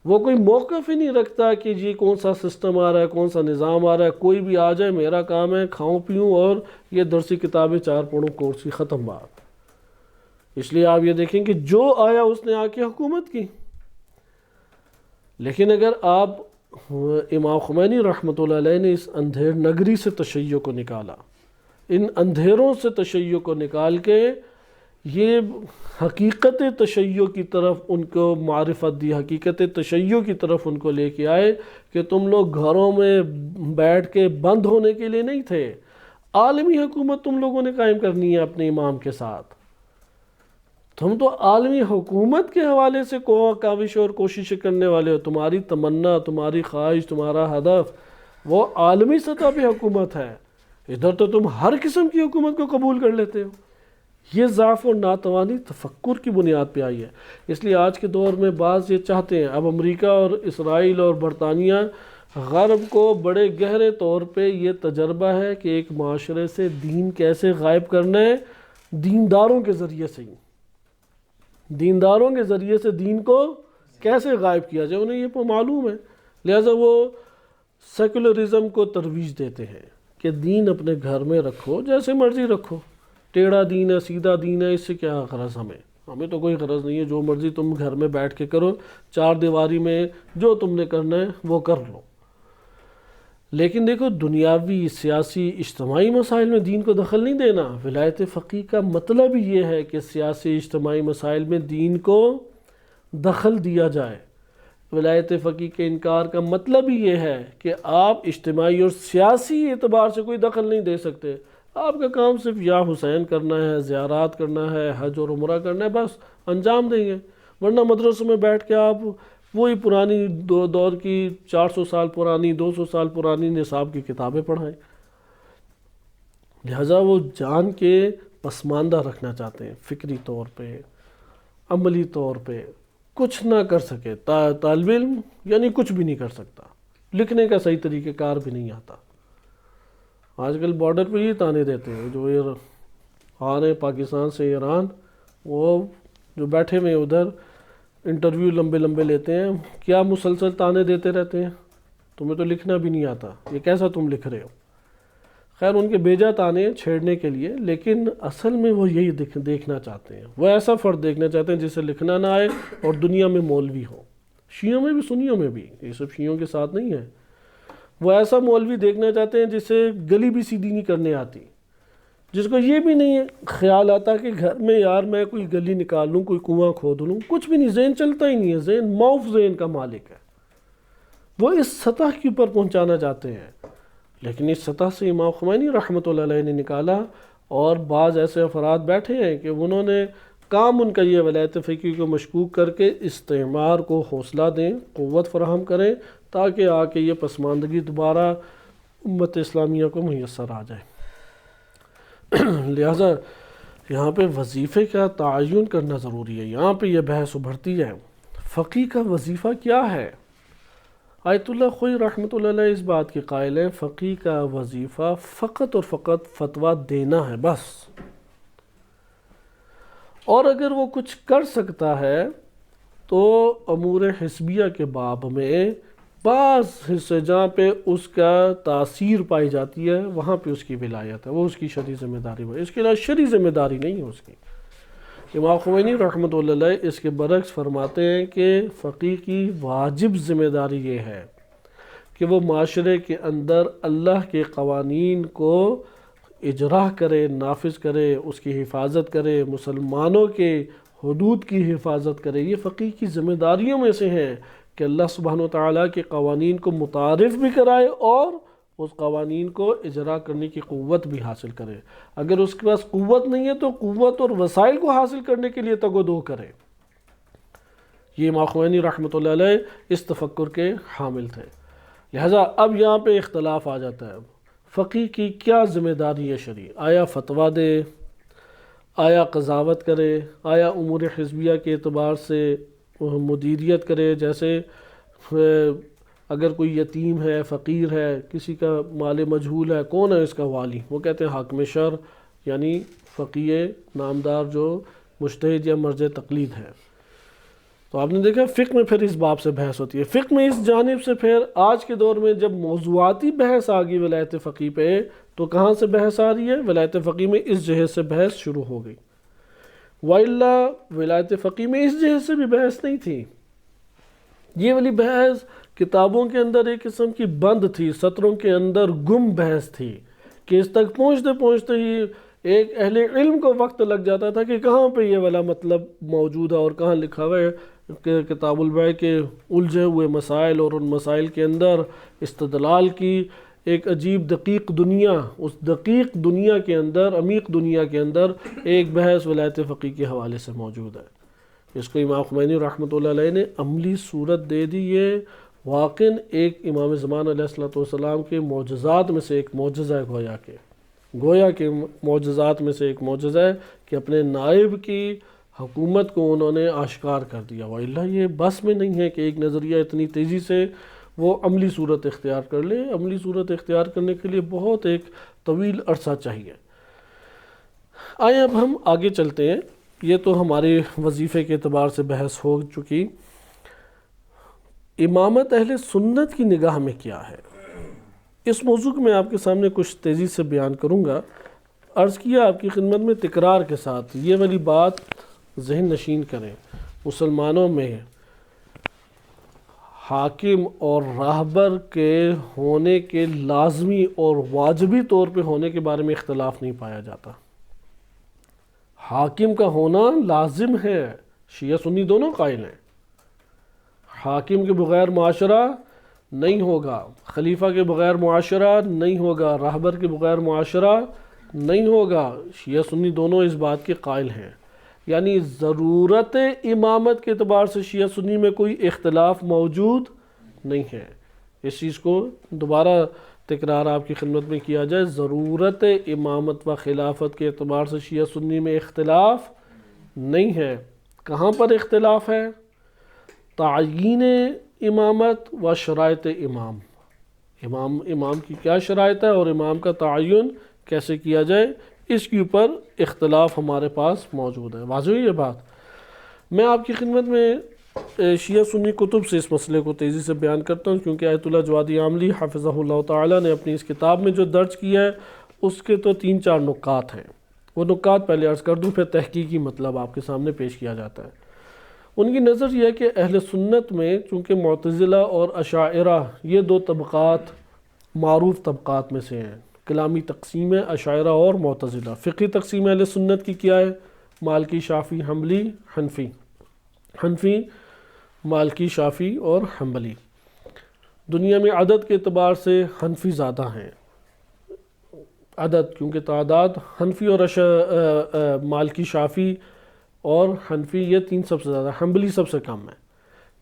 وہ کوئی موقف ہی نہیں رکھتا کہ جی کون سا سسٹم آ رہا ہے، کون سا نظام آ رہا ہے، کوئی بھی آ جائے میرا کام ہے کھاؤں پیوں اور یہ درسی کتابیں 4 پڑھوں کورس کی، ختم بات۔ اس لیے آپ یہ دیکھیں کہ جو آیا اس نے آ کے حکومت کی۔ لیکن اگر آپ امام خمینی رحمۃ اللہ علیہ نے اس اندھیر نگری سے تشیع کو نکالا، ان اندھیروں سے تشیع کو نکال کے یہ حقیقت تشیع کی طرف ان کو معرفت دی، حقیقت تشیع کی طرف ان کو لے کے آئے کہ تم لوگ گھروں میں بیٹھ کے بند ہونے کے لیے نہیں تھے، عالمی حکومت تم لوگوں نے قائم کرنی ہے اپنے امام کے ساتھ۔ تم تو عالمی حکومت کے حوالے سے کاوش اور کوشش کرنے والے ہو، تمہاری تمنا، تمہاری خواہش، تمہارا ہدف وہ عالمی سطح پہ حکومت ہے، ادھر تو تم ہر قسم کی حکومت کو قبول کر لیتے ہو۔ یہ ضعف اور ناتوانی تفکر کی بنیاد پہ آئی ہے۔ اس لیے آج کے دور میں بعض یہ چاہتے ہیں، اب امریکہ اور اسرائیل اور برطانیہ غرب کو بڑے گہرے طور پہ یہ تجربہ ہے کہ ایک معاشرے سے دین کیسے غائب کرنا ہے، دینداروں کے ذریعے سے ہی، دینداروں کے ذریعے سے دین کو کیسے غائب کیا جائے، انہیں یہ معلوم ہے، لہٰذا وہ سیکولرزم کو ترویج دیتے ہیں کہ دین اپنے گھر میں رکھو، جیسے مرضی رکھو، ٹیڑھا دین ہے، سیدھا دین ہے، اس سے کیا غرض ہمیں تو کوئی غرض نہیں ہے، جو مرضی تم گھر میں بیٹھ کے کرو، 4 دیواری میں جو تم نے کرنا ہے وہ کر لو۔ لیکن دیکھو دنیاوی، سیاسی، اجتماعی مسائل میں دین کو دخل نہیں دینا۔ ولایت فقیہ کا مطلب یہ ہے کہ سیاسی اجتماعی مسائل میں دین کو دخل دیا جائے۔ ولایت فقیہ کے انکار کا مطلب ہی یہ ہے کہ آپ اجتماعی اور سیاسی اعتبار سے کوئی دخل نہیں دے سکتے، آپ کا کام صرف یا حسین کرنا ہے، زیارات کرنا ہے، حج اور عمرہ کرنا ہے، بس انجام دیں گے، ورنہ مدرسوں میں بیٹھ کے آپ وہی پرانی دور کی 400 سال پرانی، 200 سال پرانی نصاب کی کتابیں پڑھائیں۔ لہٰذا وہ جان کے پسماندہ رکھنا چاہتے ہیں، فکری طور پہ، عملی طور پہ کچھ نہ کر سکے، طالب علم یعنی کچھ بھی نہیں کر سکتا، لکھنے کا صحیح طریقہ کار بھی نہیں آتا۔ آج کل بارڈر پہ یہ تانے دیتے ہیں جو یہ آ رہے ہیں پاکستان سے ایران، وہ جو بیٹھے ہوئے ادھر انٹرویو لمبے لمبے لیتے ہیں، کیا مسلسل تانے دیتے رہتے ہیں، تمہیں تو لکھنا بھی نہیں آتا، یہ کیسا تم لکھ رہے ہو۔ خیر ان کے بیجا تانے چھیڑنے کے لیے، لیکن اصل میں وہ یہی دیکھنا چاہتے ہیں، وہ ایسا فرد دیکھنا چاہتے ہیں جسے لکھنا نہ آئے اور دنیا میں مولوی ہو، شیعوں میں بھی سنیوں میں بھی، یہ سب شیعوں کے ساتھ نہیں ہے، وہ ایسا مولوی دیکھنا چاہتے ہیں جسے گلی بھی سیدھی نہیں کرنے آتی، جس کو یہ بھی نہیں خیال آتا کہ گھر میں یار میں کوئی گلی نکال لوں، کوئی کنواں کھود لوں، کچھ بھی نہیں، ذہن چلتا ہی نہیں ہے، ذہن معاف ذہن کا مالک ہے، وہ اس سطح کے اوپر پہنچانا چاہتے ہیں۔ لیکن اس سطح سے امام خمینی رحمۃ اللہ علیہ نے نکالا، اور بعض ایسے افراد بیٹھے ہیں کہ انہوں نے کام ان کا یہ ولایت فقیہ کو مشکوک کر کے استعمار کو حوصلہ دیں، قوت فراہم کریں تاکہ آ کے یہ پسماندگی دوبارہ امت اسلامیہ کو میسر آ جائے۔ لہٰذا یہاں پہ وظیفے کا تعین کرنا ضروری ہے۔ یہاں پہ یہ بحث ابھرتی ہے فقی کا وظیفہ کیا ہے۔ آیت اللہ خوئی رحمۃ اللہ علیہ اس بات کے قائل ہیں فقی کا وظیفہ فقط اور فقط فتویٰ دینا ہے بس، اور اگر وہ کچھ کر سکتا ہے تو امور حسبیہ کے باب میں بعض حصے جہاں پہ اس کا تاثیر پائی جاتی ہے وہاں پہ اس کی ولایت ہے، وہ اس کی شرعی ذمہ داری ہے، اس کے علاوہ شرعی ذمہ داری نہیں ہے اس کی۔ امام خمینی رحمۃ اللہ علیہ اس کے برعکس فرماتے ہیں کہ فقی کی واجب ذمہ داری یہ ہے کہ وہ معاشرے کے اندر اللہ کے قوانین کو اجرا کرے، نافذ کرے، اس کی حفاظت کرے، مسلمانوں کے حدود کی حفاظت کرے۔ یہ فقی کی ذمہ داریوں میں سے ہیں کہ اللہ سبحانہ وتعالیٰ کے قوانین کو متعارف بھی کرائے اور اس قوانین کو اجرا کرنے کی قوت بھی حاصل کرے۔ اگر اس کے پاس قوت نہیں ہے تو قوت اور وسائل کو حاصل کرنے کے لیے تگ و دو کرے۔ یہ امام خمینی رحمۃ اللہ علیہ اس تفکر کے حامل تھے۔ لہٰذا اب یہاں پہ اختلاف آ جاتا ہے، فقی کی کیا ذمہ داری ہے شرعی؟ آیا فتویٰ دے، آیا قضاوت کرے، آیا امور حزبیہ کے اعتبار سے مدیریت کرے؟ جیسے اگر کوئی یتیم ہے، فقیر ہے، کسی کا مال مجہول ہے، کون ہے اس کا والی؟ وہ کہتے ہیں حاکم شرع، یعنی فقیہ نامدار جو مجتہد یا مرجع تقلید ہے۔ تو آپ نے دیکھا فقہ میں پھر اس باب سے بحث ہوتی ہے۔ فقہ میں اس جانب سے پھر آج کے دور میں جب موضوعاتی بحث آ گئی ولایت فقیہ پہ، تو کہاں سے بحث آ رہی ہے؟ ولایت فقیہ میں اس جہت سے بحث شروع ہو گئی، وَإِلَّا ولایت فقیہ میں اس جہت سے بھی بحث نہیں تھی۔ یہ والی بحث کتابوں کے اندر ایک قسم کی بند تھی، سطروں کے اندر گم بحث تھی کہ اس تک پہنچتے پہنچتے ہی ایک اہل علم کو وقت لگ جاتا تھا کہ کہاں پہ یہ والا مطلب موجود ہے اور کہاں لکھا ہوا ہے کہ کتاب البیع کے الجھے ہوئے مسائل اور ان مسائل کے اندر استدلال کی ایک عجیب دقیق دنیا، اس دقیق دنیا کے اندر، عمیق دنیا کے اندر ایک بحث ولایت فقیہ کے حوالے سے موجود ہے۔ اس کو امام خمینی رحمۃ اللہ علیہ نے عملی صورت دے دی۔ یہ واقعاً ایک امام زمان علیہ السلام کے معجزات میں سے ایک معجزہ ہے، گویا کہ معجزات میں سے ایک معجزہ ہے کہ اپنے نائب کی حکومت کو انہوں نے آشکار کر دیا۔ وَإِلَّا یہ بس میں نہیں ہے کہ ایک نظریہ اتنی تیزی سے وہ عملی صورت اختیار کر لے۔ عملی صورت اختیار کرنے کے لیے بہت ایک طویل عرصہ چاہیے۔ آئیں اب ہم آگے چلتے ہیں۔ یہ تو ہمارے وظیفے کے اعتبار سے بحث ہو چکی۔ امامت اہل سنت کی نگاہ میں کیا ہے؟ اس موضوع کو میں آپ کے سامنے کچھ تیزی سے بیان کروں گا۔ عرض کیا آپ کی خدمت میں تکرار کے ساتھ، یہ والی بات ذہن نشین کریں، مسلمانوں میں حاکم اور راہبر کے ہونے کے لازمی اور واجبی طور پہ ہونے کے بارے میں اختلاف نہیں پایا جاتا۔ حاکم کا ہونا لازم ہے، شیعہ سنی دونوں قائل ہیں۔ حاکم کے بغیر معاشرہ نہیں ہوگا، خلیفہ کے بغیر معاشرہ نہیں ہوگا، راہبر کے بغیر معاشرہ نہیں ہوگا۔ شیعہ سنی دونوں اس بات کے قائل ہیں، یعنی ضرورت امامت کے اعتبار سے شیعہ سنی میں کوئی اختلاف موجود نہیں ہے۔ اس چیز کو دوبارہ تکرار آپ کی خدمت میں کیا جائے، ضرورت امامت و خلافت کے اعتبار سے شیعہ سنی میں اختلاف نہیں ہے۔ کہاں پر اختلاف ہے؟ تعیین امامت و شرائط امام کی کیا شرائط ہے اور امام کا تعین کیسے کیا جائے، اس کے اوپر اختلاف ہمارے پاس موجود ہے۔ واضح ہے یہ بات؟ میں آپ کی خدمت میں شیعہ سنی کتب سے اس مسئلے کو تیزی سے بیان کرتا ہوں، کیونکہ آیت اللہ جوادی عاملی حافظہ اللہ تعالیٰ نے اپنی اس کتاب میں جو درج کیا ہے اس کے تو 3-4 نکات ہیں۔ وہ نکات پہلے عرض کر دوں، پھر تحقیقی مطلب آپ کے سامنے پیش کیا جاتا ہے۔ ان کی نظر یہ ہے کہ اہل سنت میں چونکہ معتزلہ اور اشاعرہ یہ 2 طبقات معروف طبقات میں سے ہیں، کلامی تقسیم ہے اشاعرہ اور معتزلہ۔ فقہی تقسیم اہل سنت کی کیا ہے؟ مالکی، شافعی، حنبلی، حنفی، مالکی، شافعی اور حنبلی۔ دنیا میں عدد کے اعتبار سے حنفی زیادہ ہیں، عدد کیونکہ تعداد حنفی اور مالکی، شافعی اور حنفی یہ 3 سب سے زیادہ، حنبلی سب سے کم ہے۔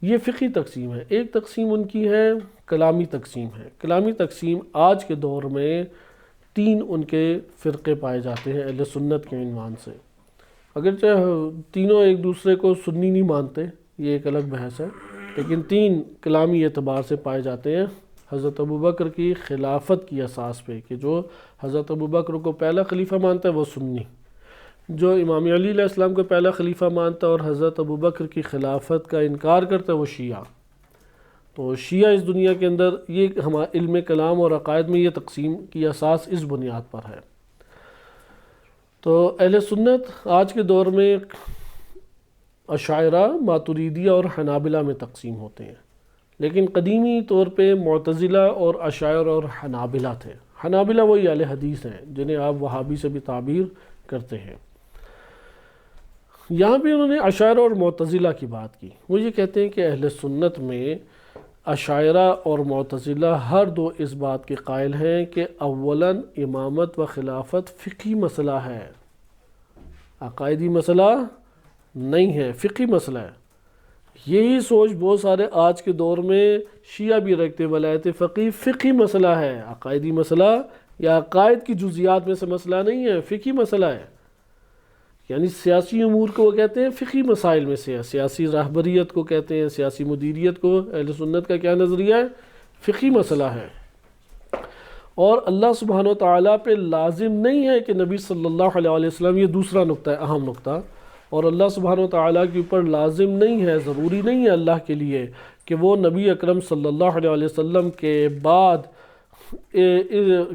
یہ فقہی تقسیم ہے۔ ایک تقسیم ان کی ہے کلامی تقسیم ہے۔ کلامی تقسیم آج کے دور میں 3 ان کے فرقے پائے جاتے ہیں اہل سنت کے عنوان سے، اگرچہ تینوں ایک دوسرے کو سنی نہیں مانتے، یہ ایک الگ بحث ہے، لیکن 3 کلامی اعتبار سے پائے جاتے ہیں۔ حضرت ابوبکر کی خلافت کی اساس پہ کہ جو حضرت ابوبکر کو پہلا خلیفہ مانتا ہے وہ سنی، جو امام علی علیہ السلام کو پہلا خلیفہ مانتا ہے اور حضرت ابوبکر کی خلافت کا انکار کرتا ہے وہ شیعہ۔ تو شیعہ اس دنیا کے اندر یہ ہمارا علم کلام اور عقائد میں یہ تقسیم کی اساس اس بنیاد پر ہے۔ تو اہل سنت آج کے دور میں اشاعرہ، ماتریدیہ اور حنابلہ میں تقسیم ہوتے ہیں، لیکن قدیمی طور پہ معتزلہ اور اشاعرہ اور حنابلہ تھے۔ حنابلہ وہی اہل حدیث ہیں جنہیں آپ وہابی سے بھی تعبیر کرتے ہیں۔ یہاں پہ انہوں نے اشاعرہ اور معتزلہ کی بات کی۔ وہ یہ کہتے ہیں کہ اہل سنت میں اشاعرہ اور معتزلہ ہر دو اس بات کے قائل ہیں کہ اولاً امامت و خلافت فقہی مسئلہ ہے، عقائدی مسئلہ نہیں ہے، فقہی مسئلہ ہے۔ یہی سوچ بہت سارے آج کے دور میں شیعہ بھی رکھتے، ولایت فقیہ فقہی مسئلہ ہے، عقائدی مسئلہ یا عقائد کی جزیات میں سے مسئلہ نہیں ہے، فقہی مسئلہ ہے۔ یعنی سیاسی امور کو وہ کہتے ہیں فقہی مسائل میں سے، سیاسی رہبریت کو کہتے ہیں، سیاسی مدیریت کو اہل سنت کا کیا نظریہ ہے؟ فقہی مسئلہ ہے۔ اور اللہ سبحانہ و تعالیٰ پہ لازم نہیں ہے کہ نبی صلی اللہ علیہ وسلم، یہ دوسرا نقطہ ہے، اہم نقطہ، اور اللہ سبحانہ و تعالیٰ کے اوپر لازم نہیں ہے، ضروری نہیں ہے اللہ کے لیے کہ وہ نبی اکرم صلی اللہ علیہ وسلم کے بعد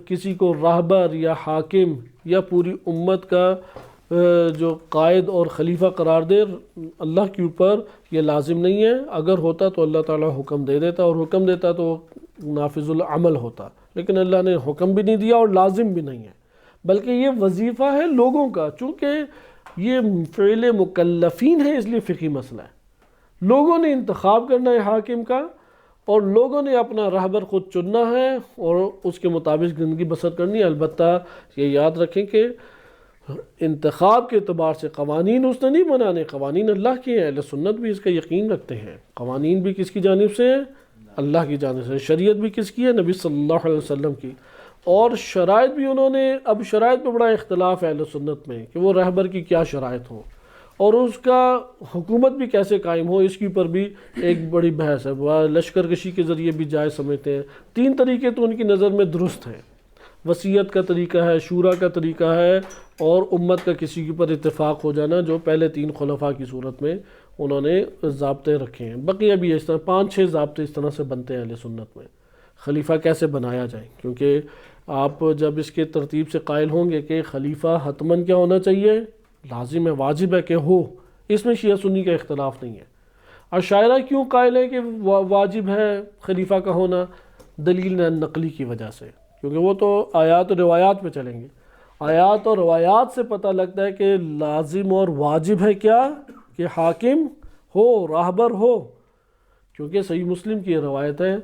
کسی کو راہبر یا حاکم یا پوری امت کا جو قائد اور خلیفہ قرار دے۔ اللہ کے اوپر یہ لازم نہیں ہے، اگر ہوتا تو اللہ تعالیٰ حکم دے دیتا، اور حکم دیتا تو نافذ العمل ہوتا، لیکن اللہ نے حکم بھی نہیں دیا اور لازم بھی نہیں ہے، بلکہ یہ وظیفہ ہے لوگوں کا۔ چونکہ یہ فعل مکلفین ہے اس لیے فقہی مسئلہ ہے، لوگوں نے انتخاب کرنا ہے حاکم کا، اور لوگوں نے اپنا رہبر خود چننا ہے اور اس کے مطابق زندگی بسر کرنی ہے۔ البتہ یہ یاد رکھیں کہ انتخاب کے اعتبار سے قوانین اس نے نہیں بنانے، قوانین اللہ کے ہیں۔ اہل سنت بھی اس کا یقین رکھتے ہیں، قوانین بھی کس کی جانب سے ہیں؟ اللہ کی جانب سے۔ شریعت بھی کس کی ہے؟ نبی صلی اللہ علیہ وسلم کی۔ اور شرائط بھی انہوں نے، اب شرائط پہ بڑا اختلاف ہے اہل سنت میں کہ وہ رہبر کی کیا شرائط ہوں اور اس کا حکومت بھی کیسے قائم ہو، اس کے اوپر بھی ایک بڑی بحث ہے۔ وہ لشکر کشی کے ذریعے بھی جائز سمجھتے ہیں۔ 3 طریقے تو ان کی نظر میں درست ہیں، وصیت کا طریقہ ہے، شورا کا طریقہ ہے، اور امت کا کسی کے اوپر اتفاق ہو جانا، جو پہلے 3 خلفاء کی صورت میں انہوں نے ضابطے رکھے ہیں۔ بقیہ بھی اس طرح 5-6 ضابطے اس طرح سے بنتے ہیں اہل سنت میں، خلیفہ کیسے بنایا جائے، کیونکہ آپ جب اس کے ترتیب سے قائل ہوں گے کہ خلیفہ حتماً کیا ہونا چاہیے، لازم ہے، واجب ہے کہ ہو، اس میں شیعہ سنی کا اختلاف نہیں ہے۔ اشاعرہ کیوں قائل ہے کہ واجب ہے خلیفہ کا ہونا؟ دلیل نقلی کی وجہ سے، کیونکہ وہ تو آیات و روایات پہ چلیں گے۔ آیات اور روایات سے پتہ لگتا ہے کہ لازم اور واجب ہے کیا، کہ حاکم ہو، راہبر ہو، کیونکہ صحیح مسلم کی یہ روایت ہے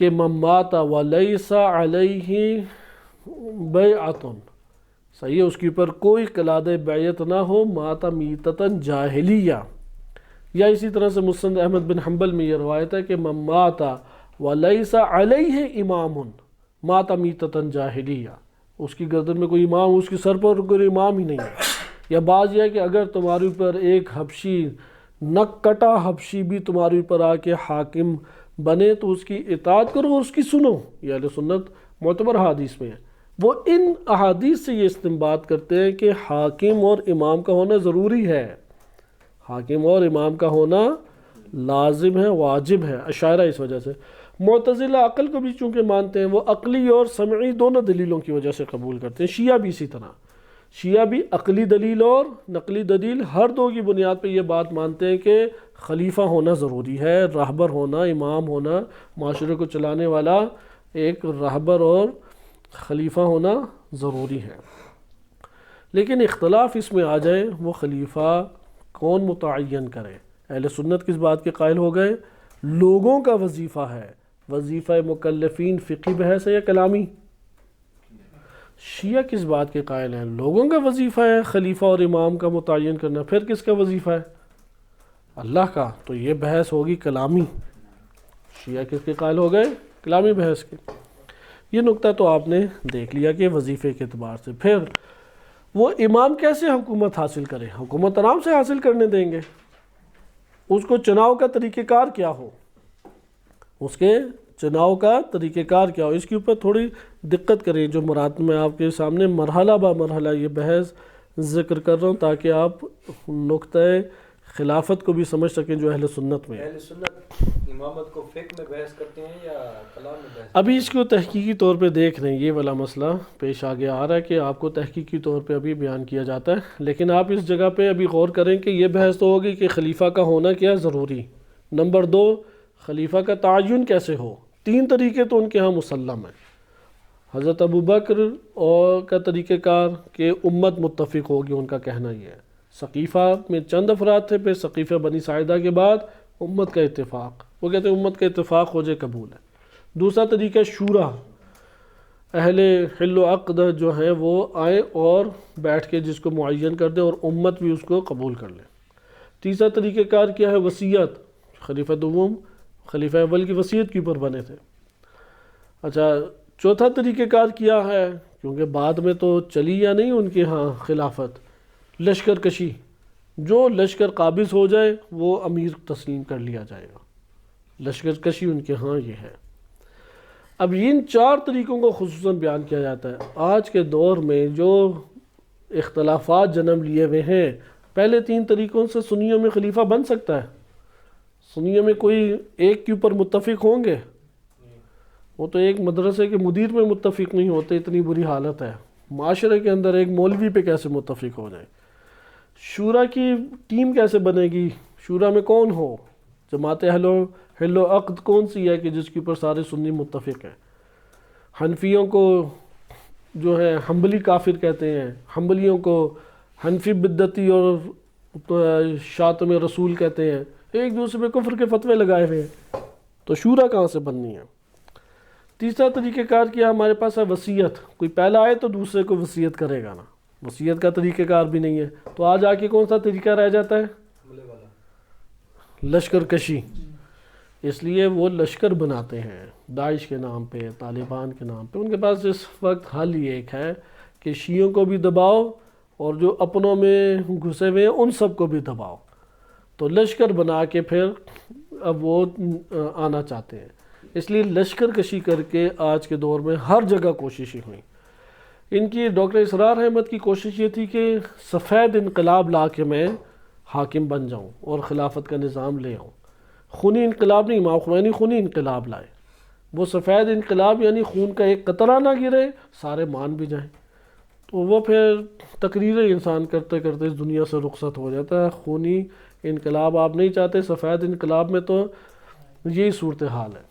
کہ من مات ولیس علیہ بیعۃ، صحیح ہے، اس کے اوپر کوئی کلاد بیعت نہ ہو، مات میتۃ جاہلیہ۔ یا اسی طرح سے مسند احمد بن حنبل میں یہ روایت ہے کہ من مات ولیس علیہ امام مات میتۃ جاہلیہ، اس کی گردن میں کوئی امام، اس کے سر پر کوئی امام ہی نہیں ہے۔ یا بعض یہ ہے کہ اگر تمہارے اوپر ایک حبشی، نک کٹا حبشی بھی تمہارے اوپر آ کے حاکم بنے تو اس کی اطاعت کرو اور اس کی سنو، یہ اہل سنت معتبر احادیث میں ہے۔ وہ ان احادیث سے یہ استنباط کرتے ہیں کہ حاکم اور امام کا ہونا ضروری ہے، حاکم اور امام کا ہونا لازم ہے، واجب ہے۔ اشاعرہ اس وجہ سے۔ معتزلہ عقل کو بھی چونکہ مانتے ہیں، وہ عقلی اور سمعی دونوں دلیلوں کی وجہ سے قبول کرتے ہیں۔ شیعہ بھی اسی طرح، شیعہ بھی عقلی دلیل اور نقلی دلیل ہر دو کی بنیاد پہ یہ بات مانتے ہیں کہ خلیفہ ہونا ضروری ہے، راہبر ہونا، امام ہونا، معاشرے کو چلانے والا ایک راہبر اور خلیفہ ہونا ضروری ہے۔ لیکن اختلاف اس میں آ جائے وہ خلیفہ کون متعین کرے۔ اہل سنت کس بات کے قائل ہو گئے؟ لوگوں کا وظیفہ ہے، وظیفہ مکلفین فقہی بحث ہے یا کلامی؟ شیعہ کس بات کے قائل ہیں؟ لوگوں کا وظیفہ ہے خلیفہ اور امام کا متعین کرنا۔ پھر کس کا وظیفہ ہے؟ اللہ کا، تو یہ بحث ہوگی کلامی. شیعہ کس کے قائل ہو گئے؟ کلامی بحث کے. یہ نقطہ تو آپ نے دیکھ لیا کہ وظیفے کے اعتبار سے. پھر وہ امام کیسے حکومت حاصل کرے؟ حکومت آرام سے حاصل کرنے دیں گے. اس کو چناؤ کا طریقہ کار کیا ہو، اس کے چناؤ کا طریقہ کار کیا ہو، اس کے اوپر تھوڑی دقت کریں. جو مراد میں آپ کے سامنے مرحلہ با مرحلہ یہ بحث ذکر کر رہا ہوں تاکہ آپ نقطۂ خلافت کو بھی سمجھ سکیں جو اہل سنت میں. اہل سنت امامت کو فقہ میں بحث کرتے ہیں یا کلام میں بحث؟ ابھی اس کو تحقیقی طور پہ دیکھ رہے ہیں، یہ والا مسئلہ پیش آگے آ رہا ہے کہ آپ کو تحقیقی طور پہ ابھی بیان کیا جاتا ہے. لیکن آپ اس جگہ پہ ابھی غور کریں کہ یہ بحث تو ہوگی کہ خلیفہ کا ہونا کیا ضروری. نمبر 2، خلیفہ کا تعین کیسے ہو. 3 طریقے تو ان کے ہاں مسلم ہیں. حضرت ابوبکر اور کا طریقہ کار کہ امت متفق ہوگی، ان کا کہنا یہ ہے. سقیفہ میں چند افراد تھے، پھر سقیفہ بنی ساعدہ کے بعد امت کا اتفاق. وہ کہتے ہیں امت کا اتفاق ہو جائے قبول ہے. دوسرا طریقہ شورا، اہل حل و عقد جو ہیں وہ آئیں اور بیٹھ کے جس کو معین کر دیں اور امت بھی اس کو قبول کر لے. تیسرا طریقہ کار کیا ہے؟ وصیت. خلیفہ دوم خلیفہ اول کی وصیت کے اوپر بنے تھے. اچھا، چوتھا طریقہ کار کیا ہے؟ کیونکہ بعد میں تو چلی یا نہیں ان کے ہاں خلافت، لشکر کشی. جو لشکر قابض ہو جائے وہ امیر تسلیم کر لیا جائے گا. لشکر کشی ان کے ہاں یہ ہے. اب ان 4 طریقوں کو خصوصاً بیان کیا جاتا ہے. آج کے دور میں جو اختلافات جنم لیے ہوئے ہیں، پہلے 3 طریقوں سے سنیوں میں خلیفہ بن سکتا ہے؟ سنیوں میں کوئی ایک کے اوپر متفق ہوں گے؟ وہ تو ایک مدرسے کے مدیر میں متفق نہیں ہوتے، اتنی بری حالت ہے. معاشرے کے اندر ایک مولوی پہ کیسے متفق ہو جائے؟ شورا کی ٹیم کیسے بنے گی؟ شورا میں کون ہو؟ جماعت حل و عقد کون سی ہے کہ جس کے اوپر سارے سنی متفق ہیں؟ حنفیوں کو جو ہے حنبلی کافر کہتے ہیں، حنبلیوں کو حنفی بدعتی اور شاتم رسول کہتے ہیں، ایک دوسرے پہ کفر کے فتوے لگائے ہوئے ہیں. تو شورا کہاں سے بننی ہے؟ تیسرا طریقہ کار کیا ہمارے پاس ہے؟ وصیت. کوئی پہلا آئے تو دوسرے کو وصیت کرے گا نا. وصیت کا طریقہ کار بھی نہیں ہے. تو آج آ کے کون سا طریقہ رہ جاتا ہے؟ لشکر کشی. اس لیے وہ لشکر بناتے ہیں داعش کے نام پہ، طالبان کے نام پہ. ان کے پاس اس وقت حل ہی ایک ہے کہ شیعوں کو بھی دباؤ اور جو اپنوں میں گھسے ہوئے ہیں ان سب کو بھی دباؤ. تو لشکر بنا کے پھر اب وہ آنا چاہتے ہیں. اس لیے لشکر کشی کر کے آج کے دور میں ہر جگہ کوششیں ہوئیں. ان کی ڈاکٹر اسرار احمد کی کوشش یہ تھی کہ سفید انقلاب لا کے میں حاکم بن جاؤں اور خلافت کا نظام لے آؤں. خونی انقلاب نہیں، امام خمینی خونی انقلاب لائے. وہ سفید انقلاب یعنی خون کا ایک قطرہ نہ گرے، سارے مان بھی جائیں. تو وہ پھر تقریریں انسان کرتے کرتے اس دنیا سے رخصت ہو جاتا ہے. خونی انقلاب آپ نہیں چاہتے، سفید انقلاب میں تو یہی صورتحال ہے.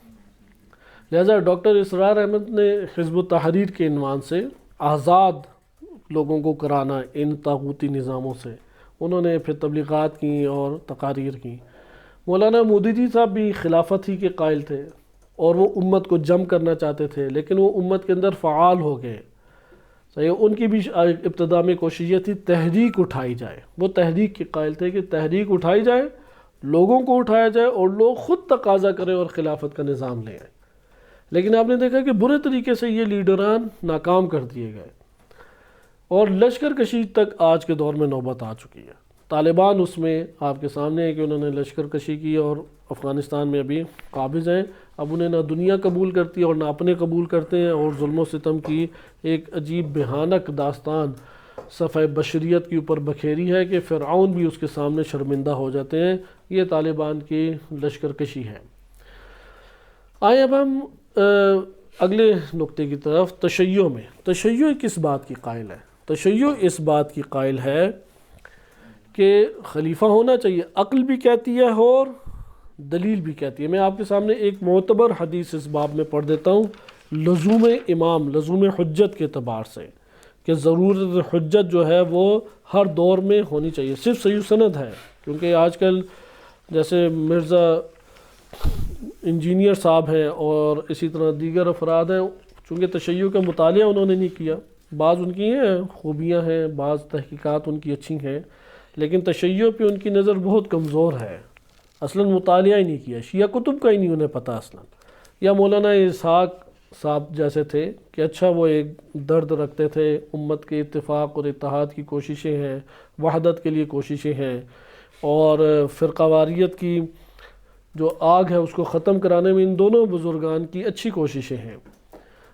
لہذا ڈاکٹر اسرار احمد نے حزب التحریر کے عنوان سے آزاد لوگوں کو کرانا ان طاغوتی نظاموں سے، انہوں نے پھر تبلیغات کی اور تقاریر کی. مولانا مودودی صاحب بھی خلافت ہی کے قائل تھے اور وہ امت کو جم کرنا چاہتے تھے، لیکن وہ امت کے اندر فعال ہو گئے. صحیح، ان کی بھی ابتدا میں کوشش یہ تھی تحریک اٹھائی جائے. وہ تحریک کے قائل تھے کہ تحریک اٹھائی جائے، لوگوں کو اٹھایا جائے اور لوگ خود تقاضا کریں اور خلافت کا نظام لے آئیں. لیکن آپ نے دیکھا کہ برے طریقے سے یہ لیڈران ناکام کر دیے گئے اور لشکر کشی تک آج کے دور میں نوبت آ چکی ہے. طالبان اس میں آپ کے سامنے ہے کہ انہوں نے لشکر کشی کی اور افغانستان میں ابھی قابض ہیں. اب انہیں نہ دنیا قبول کرتی ہے اور نہ اپنے قبول کرتے ہیں، اور ظلم و ستم کی ایک عجیب بھیانک داستان صفحہ بشریت کے اوپر بکھیری ہے کہ فرعون بھی اس کے سامنے شرمندہ ہو جاتے ہیں. یہ طالبان کی لشکر کشی ہے. آئیں اب ہم اگلے نقطے کی طرف. تشیع میں تشیع کس بات کی قائل ہے؟ تشیع اس بات کی قائل ہے کہ خلیفہ ہونا چاہیے. عقل بھی کہتی ہے اور دلیل بھی کہتی ہے. میں آپ کے سامنے ایک معتبر حدیث اس باب میں پڑھ دیتا ہوں لزوم امام، لزوم حجت کے اعتبار سے، کہ ضرورت حجت جو ہے وہ ہر دور میں ہونی چاہیے. صرف صحیح سند ہے، کیونکہ آج کل جیسے مرزا انجینئر صاحب ہیں اور اسی طرح دیگر افراد ہیں، چونکہ تشیع کا مطالعہ انہوں نے نہیں کیا. بعض ان کی ہیں خوبیاں ہیں، بعض تحقیقات ان کی اچھی ہیں، لیکن تشیع پہ ان کی نظر بہت کمزور ہے. اصلاً مطالعہ ہی نہیں کیا، شیعہ کتب کا ہی نہیں انہیں پتہ اصلاً. یا مولانا اسحاق صاحب جیسے تھے کہ اچھا وہ ایک درد رکھتے تھے، امت کے اتفاق اور اتحاد کی کوششیں ہیں، وحدت کے لیے کوششیں ہیں، اور فرقہ واریت کی جو آگ ہے اس کو ختم کرانے میں ان دونوں بزرگان کی اچھی کوششیں ہیں.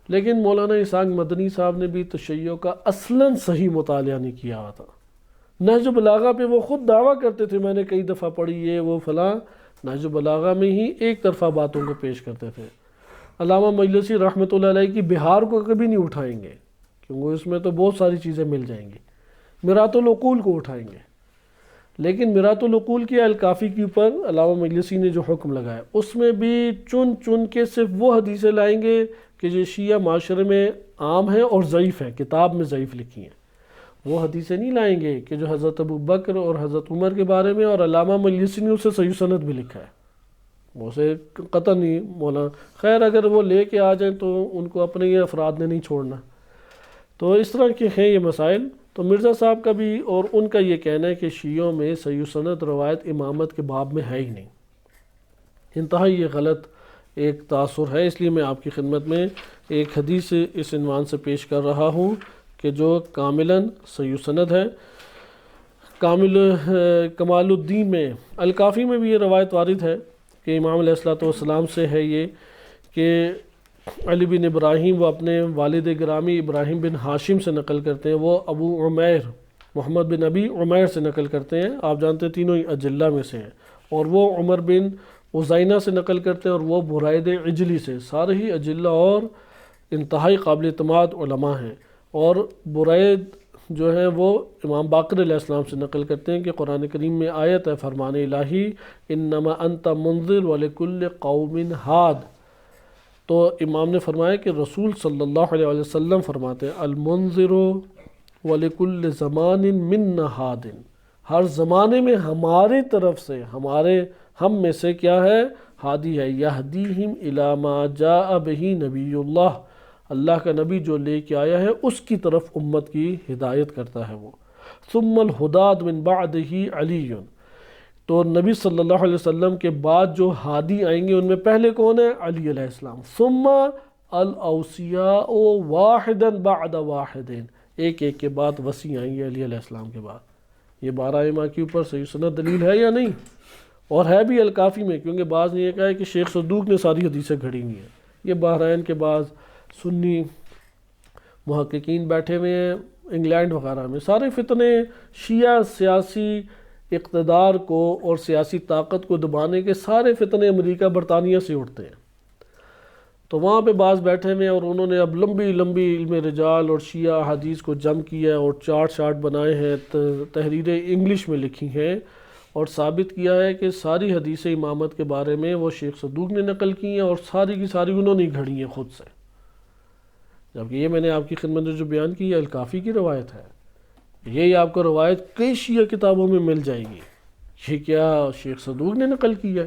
لیکن مولانا اسحاق مدنی صاحب نے بھی تشیع کا اصلاً صحیح مطالعہ نہیں کیا ہوا تھا. نہج بلاغہ پہ وہ خود دعویٰ کرتے تھے، میں نے کئی دفعہ پڑھی یہ وہ فلاں، نہج بلاغہ میں ہی ایک طرفہ باتوں کو پیش کرتے تھے. علامہ مجلسی رحمۃ اللہ علیہ کی بہار کو کبھی نہیں اٹھائیں گے کیونکہ اس میں تو بہت ساری چیزیں مل جائیں گی. میرات العقول کو اٹھائیں گے، لیکن میرات العقول کی الکافی کے اوپر علامہ مجلسی نے جو حکم لگایا اس میں بھی چن چن کے صرف وہ حدیثیں لائیں گے کہ جو شیعہ معاشرے میں عام ہیں اور ضعیف ہیں، کتاب میں ضعیف لکھی ہیں. وہ حدیثیں نہیں لائیں گے کہ جو حضرت ابو بکر اور حضرت عمر کے بارے میں، اور علامہ مجلسی نے اسے صحیح سند بھی لکھا ہے، وہ اسے قطعاً نہیں مولانا. خیر اگر وہ لے کے آ جائیں تو ان کو اپنے یہ افراد نے نہیں چھوڑنا. تو اس طرح کے ہیں یہ مسائل. تو مرزا صاحب کا بھی اور ان کا یہ کہنا ہے کہ شیعوں میں صحیح سند روایت امامت کے باب میں ہے ہی نہیں. انتہائی یہ غلط ایک تاثر ہے. اس لیے میں آپ کی خدمت میں ایک حدیث اس عنوان سے پیش کر رہا ہوں کہ جو کاملاً صحیح سند ہے. کمال الدین میں الکافی میں بھی یہ روایت وارد ہے کہ امام علیہ الصلوۃ والسلام سے ہے یہ کہ علی بن ابراہیم وہ اپنے والد گرامی ابراہیم بن ہاشم سے نقل کرتے ہیں، وہ ابو عمیر محمد بن ابی عمیر سے نقل کرتے ہیں. آپ جانتے ہیں تینوں ہی اجلہ میں سے ہیں. اور وہ عمر بن عزینہ سے نقل کرتے ہیں، اور وہ برید عجلی سے. سارے ہی اجلہ اور انتہائی قابل اعتماد علماء ہیں. اور برید جو ہے وہ امام باقر علیہ السلام سے نقل کرتے ہیں کہ قرآن کریم میں آیت ہے فرمان الہی انما انت منذر ولکل قوم ہاد. تو امام نے فرمایا کہ رسول صلی اللہ علیہ وسلم فرماتے ہیں المنذر ولکل زمان من ہاد، ہر زمانے میں ہماری طرف سے ہم میں سے کیا ہے ہادی ہے. یہدیہم الی ما جاء بہ نبی اللہ، اللہ کا نبی جو لے کے آیا ہے اس کی طرف امت کی ہدایت کرتا ہے وہ. ثم الہداد من بعدہ علی، تو نبی صلی اللہ علیہ وسلم کے بعد جو ہادی آئیں گے ان میں پہلے کون ہے؟ علی علیہ السلام. ثم الاوصیاء واحدا بعد واحد، ایک ایک کے بعد وصی آئیں گے علی علیہ السلام کے بعد. یہ 12 ائمہ کے اوپر صحیح سند دلیل ہے یا نہیں؟ اور ہے بھی الکافی میں، کیونکہ بعض نے یہ کہا ہے کہ شیخ صدوق نے ساری حدیثیں گھڑی ہوئی ہیں. یہ بحرین کے بعض سنی محققین بیٹھے ہوئے ہیں انگلینڈ وغیرہ میں، سارے فتنے شیعہ سیاسی اقتدار کو اور سیاسی طاقت کو دبانے کے سارے فتنے امریکہ برطانیہ سے اٹھتے ہیں. تو وہاں پہ بعض بیٹھے ہوئے ہیں اور انہوں نے اب لمبی لمبی علم رجال اور شیعہ حدیث کو جم کیا ہے اور چارٹ بنائے ہیں، تحریریں انگلش میں لکھی ہیں اور ثابت کیا ہے کہ ساری حدیث امامت کے بارے میں وہ شیخ صدوق نے نقل کی ہیں اور ساری کی ساری انہوں نے گھڑی ہیں خود سے. جبکہ یہ میں نے آپ کی خدمت میں جو بیان کی ہے الکافی کی روایت ہے. یہی آپ کو روایت کئی شیعہ کتابوں میں مل جائے گی. یہ کیا شیخ صدوق نے نقل کی ہے؟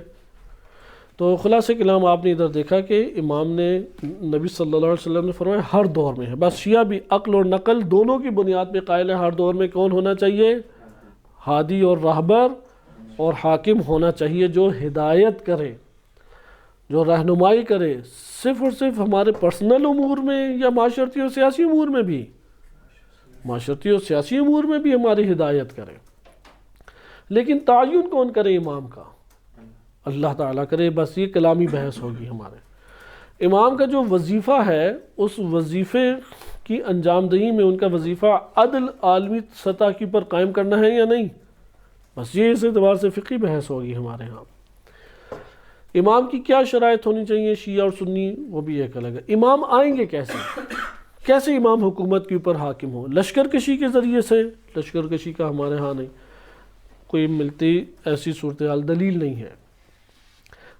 تو خلاصہ کلام آپ نے ادھر دیکھا کہ امام نے نبی صلی اللہ علیہ وسلم نے فرمایا ہر دور میں ہے. بس شیعہ بھی عقل اور نقل دونوں کی بنیاد پہ قائل ہے ہر دور میں کون ہونا چاہیے؟ ہادی اور راہبر اور حاکم ہونا چاہیے جو ہدایت کرے، جو رہنمائی کرے، صرف اور صرف ہمارے پرسنل امور میں یا معاشرتی اور سیاسی امور میں بھی، معاشرتی اور سیاسی امور میں بھی ہماری ہدایت کرے. لیکن تعین کون کرے امام کا؟ اللہ تعالیٰ کرے. بس یہ کلامی بحث ہوگی ہمارے. امام کا جو وظیفہ ہے اس وظیفے کی انجام دہی میں ان کا وظیفہ عدل عالمی سطح کی پر قائم کرنا ہے یا نہیں؟ بس یہ اس اعتبار سے فقہی بحث ہوگی ہمارے ہاں. امام کی کیا شرائط ہونی چاہیے شیعہ اور سنی وہ بھی ایک الگ ہے. امام آئیں گے کیسے امام حکومت کے اوپر حاکم ہو؟ لشکر کشی کے ذریعے سے. لشکر کشی کا ہمارے ہاں نہیں کوئی ملتی ایسی صورتحال دلیل نہیں ہے.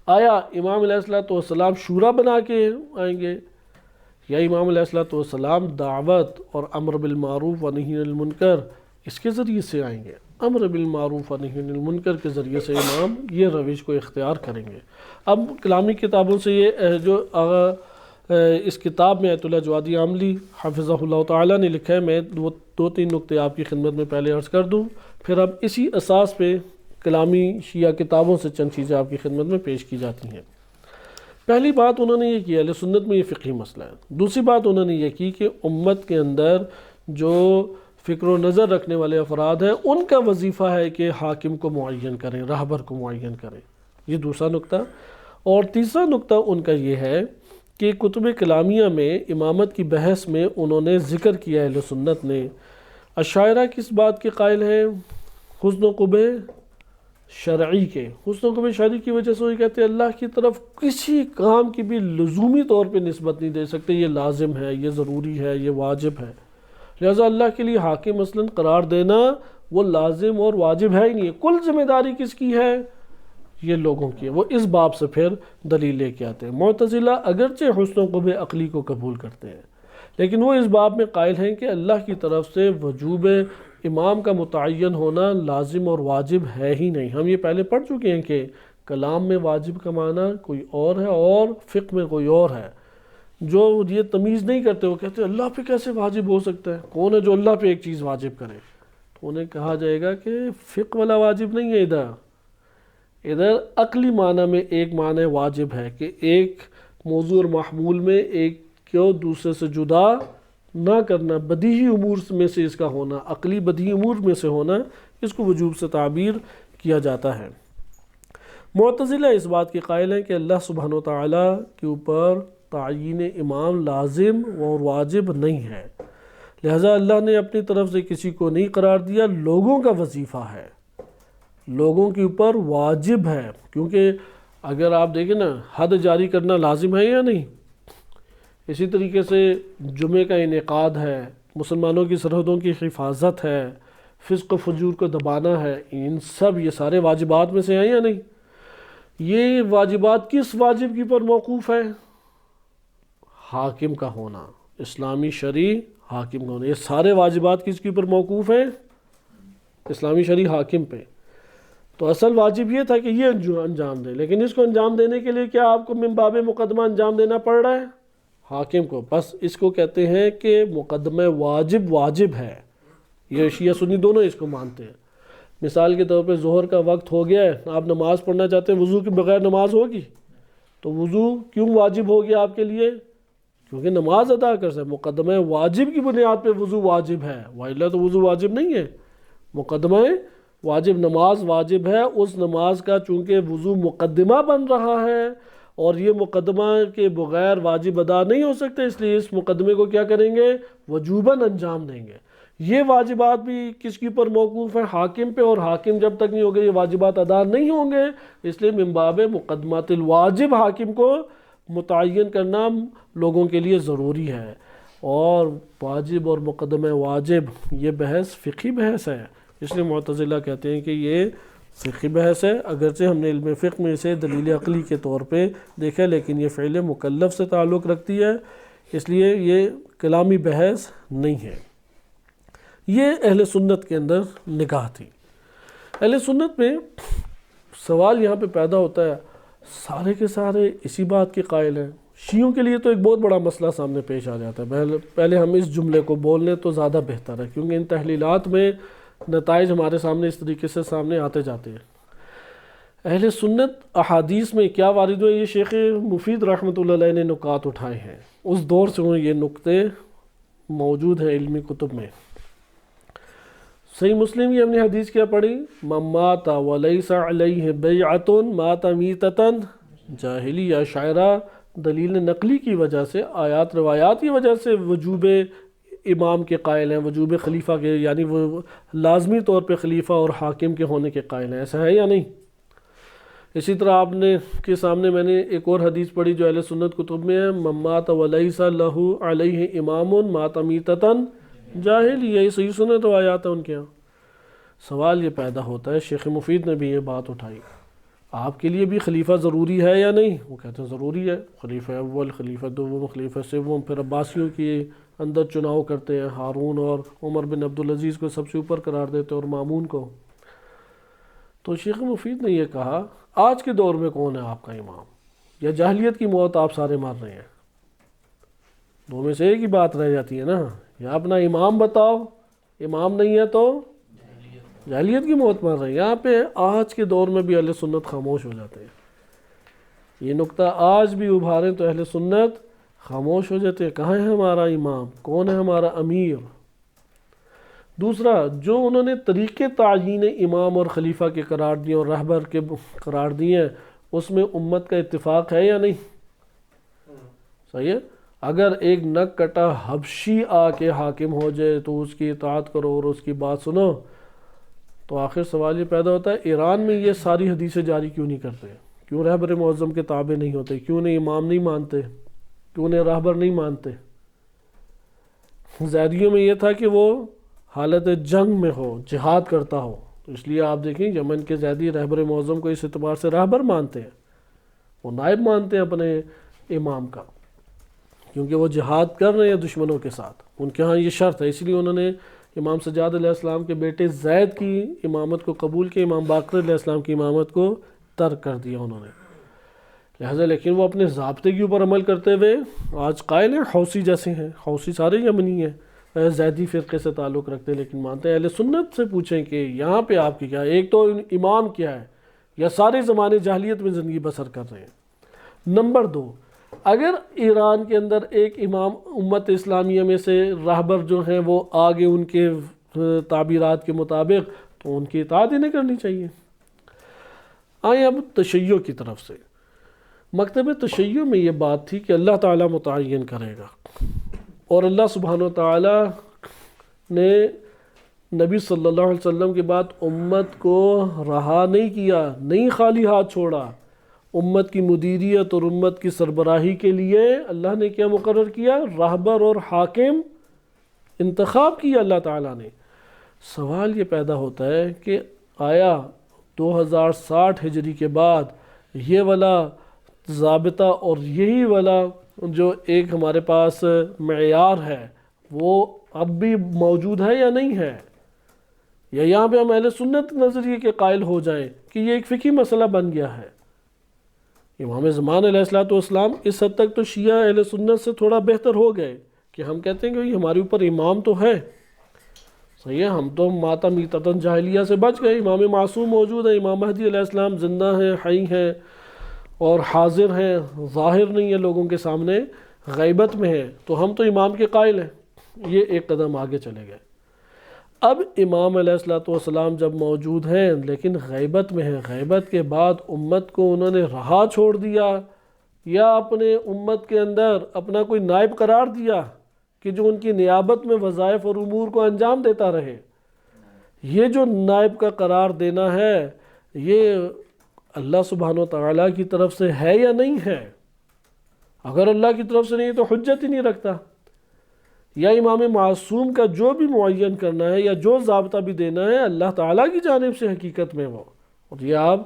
آیا امام علیہ الصلوۃ والسلام شورا بنا کے آئیں گے یا امام علیہ الصلوۃ والسلام دعوت اور امر بالمعروف و نہی عن المنکر اس کے ذریعے سے آئیں گے؟ امر بالمعروف و نہی عن المنکر کے ذریعے سے امام یہ روش کو اختیار کریں گے. اب کلامی کتابوں سے یہ جو اس کتاب میں آیت اللہ جوادی عاملی حفظہ اللہ تعالیٰ نے لکھا ہے، میں دو تین نقطے آپ کی خدمت میں پہلے عرض کر دوں، پھر اب اسی اساس پہ کلامی شیعہ کتابوں سے چند چیزیں آپ کی خدمت میں پیش کی جاتی ہیں۔ پہلی بات انہوں نے یہ کی، اہل سنت میں یہ فقہی مسئلہ ہے۔ دوسری بات انہوں نے یہ کی کہ امت کے اندر جو فکر و نظر رکھنے والے افراد ہیں ان کا وظیفہ ہے کہ حاکم کو معین کریں، راہبر کو معین کریں، یہ دوسرا نقطہ۔ اور تیسرا نقطہ ان کا یہ ہے کہ کتب کلامیہ میں امامت کی بحث میں انہوں نے ذکر کیا اہل سنت نے، اشاعرہ کس بات کے قائل ہیں؟ حسن و قبح شرعی کے۔ حسن و قبح شرعی کی وجہ سے وہ کہتے ہیں اللہ کی طرف کسی کام کی بھی لزومی طور پہ نسبت نہیں دے سکتے، یہ لازم ہے، یہ ضروری ہے، یہ واجب ہے، لہذا اللہ کے لیے حاکم مثلا قرار دینا وہ لازم اور واجب ہے ہی نہیں ہے۔ کل ذمہ داری کس کی ہے؟ یہ لوگوں کی ہے۔ وہ اس باب سے پھر دلیل لے کے آتے ہیں۔ معتزلہ اگرچہ حسن و قبح عقلی کو قبول کرتے ہیں لیکن وہ اس باب میں قائل ہیں کہ اللہ کی طرف سے وجوب امام کا متعین ہونا لازم اور واجب ہے ہی نہیں۔ ہم یہ پہلے پڑھ چکے ہیں کہ کلام میں واجب کا معنی کوئی اور ہے اور فقہ میں کوئی اور ہے۔ جو یہ تمیز نہیں کرتے وہ کہتے ہیں اللہ پہ کیسے واجب ہو سکتا ہے، کون ہے جو اللہ پہ ایک چیز واجب کرے؟ تو انہیں کہا جائے گا کہ فقہ والا واجب نہیں ہے، ادھر عقلی معنی میں ایک معنی واجب ہے کہ ایک موضوع اور محمول میں ایک کو دوسرے سے جدا نہ کرنا، بدیہی امور میں سے اس کا ہونا، عقلی بدیہی امور میں سے ہونا، اس کو وجوب سے تعبیر کیا جاتا ہے۔ معتزلہ اس بات کے قائل ہیں کہ اللہ سبحانہ وتعالی کے اوپر تعیین امام لازم اور واجب نہیں ہے، لہذا اللہ نے اپنی طرف سے کسی کو نہیں قرار دیا، لوگوں کا وظیفہ ہے، لوگوں کے اوپر واجب ہے۔ کیونکہ اگر آپ دیکھیں نا حد جاری کرنا لازم ہے یا نہیں، اسی طریقے سے جمعے کا انعقاد ہے، مسلمانوں کی سرحدوں کی حفاظت ہے، فسق و فجور کو دبانا ہے، ان سب یہ سارے واجبات میں سے ہیں یا نہیں؟ یہ واجبات کس واجب کی پر موقوف ہے؟ حاکم کا ہونا، اسلامی شرعی حاکم کا ہونا۔ یہ سارے واجبات کس کے پر موقوف ہیں؟ اسلامی شرعی حاکم پہ۔ تو اصل واجب یہ تھا کہ یہ انجام دیں، لیکن اس کو انجام دینے کے لیے کیا آپ کو من باب مقدمہ انجام دینا پڑ رہا ہے؟ حاکم کو۔ بس اس کو کہتے ہیں کہ مقدمہ واجب ہے۔ یہ شیعہ سنی دونوں اس کو مانتے ہیں۔ مثال کے طور پہ ظہر کا وقت ہو گیا ہے، آپ نماز پڑھنا چاہتے ہیں، وضو کے بغیر نماز ہوگی؟ تو وضو کیوں واجب ہو گیا آپ کے لیے؟ کیونکہ نماز ادا کر سکے۔ مقدمہ واجب کی بنیاد پہ وضو واجب ہے، وإلا تو وضو واجب نہیں ہے۔ مقدمہ واجب نماز واجب ہے، اس نماز کا چونکہ وضو مقدمہ بن رہا ہے اور یہ مقدمہ کے بغیر واجب ادا نہیں ہو سکتے، اس لیے اس مقدمے کو کیا کریں گے؟ وجوباً انجام دیں گے۔ یہ واجبات بھی کس کے پر موقوف ہیں؟ حاکم پہ، اور حاکم جب تک نہیں ہوگے یہ واجبات ادا نہیں ہوں گے، اس لیے من باب مقدمات الواجب حاکم کو متعین کرنا لوگوں کے لیے ضروری ہے۔ اور واجب اور مقدمہ واجب یہ بحث فقہی بحث ہے، اس لیے معتزلہ کہتے ہیں کہ یہ فقہی بحث ہے، اگرچہ ہم نے علم فقہ میں اسے دلیل عقلی کے طور پہ دیکھا لیکن یہ فعل مکلف سے تعلق رکھتی ہے، اس لیے یہ کلامی بحث نہیں ہے۔ یہ اہل سنت کے اندر نگاہ تھی۔ اہل سنت میں سوال یہاں پہ پیدا ہوتا ہے، سارے کے سارے اسی بات کے قائل ہیں؟ شیعوں کے لیے تو ایک بہت بڑا مسئلہ سامنے پیش آ جاتا ہے۔ پہلے ہم اس جملے کو بول لیں تو زیادہ بہتر ہے، کیونکہ ان تحلیلات میں نتائج ہمارے سامنے اس طریقے سے سامنے آتے جاتے ہیں۔ اہل سنت احادیث میں کیا وارد ہوئے، یہ شیخ مفید رحمۃ اللہ علیہ نے نکات اٹھائے ہیں، اس دور سے یہ نقطے موجود ہیں علمی کتب میں۔ صحیح مسلم کی ہم نے حدیث کیا پڑھی، من مات ولیس علیہ بیعۃ مات میتۃ جاہلیہ۔ شاعرہ دلیل نقلی کی وجہ سے، آیات روایات کی وجہ سے وجوب امام کے قائل ہیں، وجوب خلیفہ کے، یعنی وہ لازمی طور پہ خلیفہ اور حاکم کے ہونے کے قائل ہیں، ایسا ہے یا نہیں؟ اسی طرح آپ نے کے سامنے میں نے ایک اور حدیث پڑھی جو اہل سنت کتب میں ہے، من مات ولیس لہ علیہ امام مات میتۃ جاہلیہ۔ یہ صحیح سنت روایات ہیں ان کے ہاں۔ سوال یہ پیدا ہوتا ہے، شیخ مفید نے بھی یہ بات اٹھائی، آپ کے لیے بھی خلیفہ ضروری ہے یا نہیں؟ وہ کہتے ہیں ضروری ہے، خلیفہ اول، خلیفہ دوم، خلیفہ سوم، پھر عباسیوں کے اندر چناؤ کرتے ہیں، ہارون اور عمر بن عبدالعزیز کو سب سے اوپر قرار دیتے ہیں اور مامون کو۔ تو شیخ مفید نے یہ کہا، آج کے دور میں کون ہے آپ کا امام؟ یا جاہلیت کی موت آپ سارے مار رہے ہیں؟ دو میں سے ایک ہی بات رہ جاتی ہے نا، یا اپنا امام بتاؤ، امام نہیں ہے تو جاہلیت کی موت مر رہے ہیں. یہاں پہ آج کے دور میں بھی اہل سنت خاموش ہو جاتے ہیں. یہ نقطہ آج بھی ابھاریں تو اہل سنت خاموش ہو جاتے ہیں. کہاں ہے ہمارا امام؟ کون ہے ہمارا امیر؟ دوسرا، جو انہوں نے طریقے تعیین امام اور خلیفہ کے قرار دیے اور رہبر کے قرار دیے ہیں، اس میں امت کا اتفاق ہے یا نہیں؟ صحیح ہے. اگر ایک نک کٹا حبشی آ کے حاکم ہو جائے تو اس کی اطاعت کرو اور اس کی بات سنو، تو آخر سوال یہ پیدا ہوتا ہے ایران میں یہ ساری حدیثیں جاری کیوں نہیں کرتے؟ کیوں رہبر معظم کے تابع نہیں ہوتے؟ کیوں نہیں امام نہیں مانتے؟ کیوں نہیں رہبر نہیں مانتے؟ زیدیوں میں یہ تھا کہ وہ حالت جنگ میں ہو، جہاد کرتا ہو، تو اس لیے آپ دیکھیں یمن کے زیدی رہبر معظم کو اس اعتبار سے رہبر مانتے ہیں، وہ نائب مانتے ہیں اپنے امام کا، کیونکہ وہ جہاد کر رہے ہیں دشمنوں کے ساتھ. ان کے ہاں یہ شرط ہے، اس لیے انہوں نے امام سجاد علیہ السلام کے بیٹے زید کی امامت کو قبول کیا، امام باقر علیہ السلام کی امامت کو ترک کر دیا انہوں نے. لہذا لیکن وہ اپنے ضابطے کے اوپر عمل کرتے ہوئے آج قائل ہیں. حوثی جیسے ہیں، حوثی سارے یمنی ہیں، زیدی فرقے سے تعلق رکھتے ہیں، لیکن مانتے ہیں. اہل سنت سے پوچھیں کہ یہاں پہ آپ کی کیا ہے؟ ایک تو امام کیا ہے، یا سارے زمانے جاہلیت میں زندگی بسر کر رہے ہیں. نمبر دو، اگر ایران کے اندر ایک امام امت اسلامیہ میں سے رہبر جو ہیں وہ آگے ان کے تعبیرات کے مطابق، تو ان کی اطاعت انہیں کرنی چاہیے. آئیں اب تشیع کی طرف سے. مکتب تشیع میں یہ بات تھی کہ اللہ تعالیٰ متعین کرے گا، اور اللہ سبحانہ وتعالیٰ نے نبی صلی اللہ علیہ وسلم کے بعد امت کو رہا نہیں کیا، نہیں خالی ہاتھ چھوڑا. امت کی مدیریت اور امت کی سربراہی کے لیے اللہ نے کیا مقرر کیا؟ رہبر اور حاکم انتخاب کیا اللہ تعالیٰ نے. سوال یہ پیدا ہوتا ہے کہ آیا 2060 ہجری کے بعد یہ والا ضابطہ اور یہی والا جو ایک ہمارے پاس معیار ہے وہ اب بھی موجود ہے یا نہیں ہے؟ یا یہاں پہ ہم اہل سنت نظریے کے قائل ہو جائیں کہ یہ ایک فقہی مسئلہ بن گیا ہے؟ امام زمان علیہ السلام اس حد تک تو شیعہ اہل سنت سے تھوڑا بہتر ہو گئے کہ ہم کہتے ہیں کہ ہمارے اوپر امام تو ہے. صحیح ہے، ہم تو ماتم میتتن جاہلیہ سے بچ گئے. امام معصوم موجود ہے، امام مہدی علیہ السلام زندہ ہیں، حی ہیں اور حاضر ہیں، ظاہر نہیں ہے لوگوں کے سامنے، غیبت میں ہیں، تو ہم تو امام کے قائل ہیں. یہ ایک قدم آگے چلے گئے. اب امام علیہ السلام جب موجود ہیں لیکن غیبت میں ہیں، غیبت کے بعد امت کو انہوں نے رہا چھوڑ دیا یا اپنے امت کے اندر اپنا کوئی نائب قرار دیا کہ جو ان کی نیابت میں وظائف اور امور کو انجام دیتا رہے. یہ جو نائب کا قرار دینا ہے یہ اللہ سبحانہ وتعالیٰ کی طرف سے ہے یا نہیں ہے؟ اگر اللہ کی طرف سے نہیں تو حجت ہی نہیں رکھتا. یا امام معصوم کا جو بھی معین کرنا ہے یا جو ضابطہ بھی دینا ہے اللہ تعالیٰ کی جانب سے حقیقت میں وہ، اور یہ آپ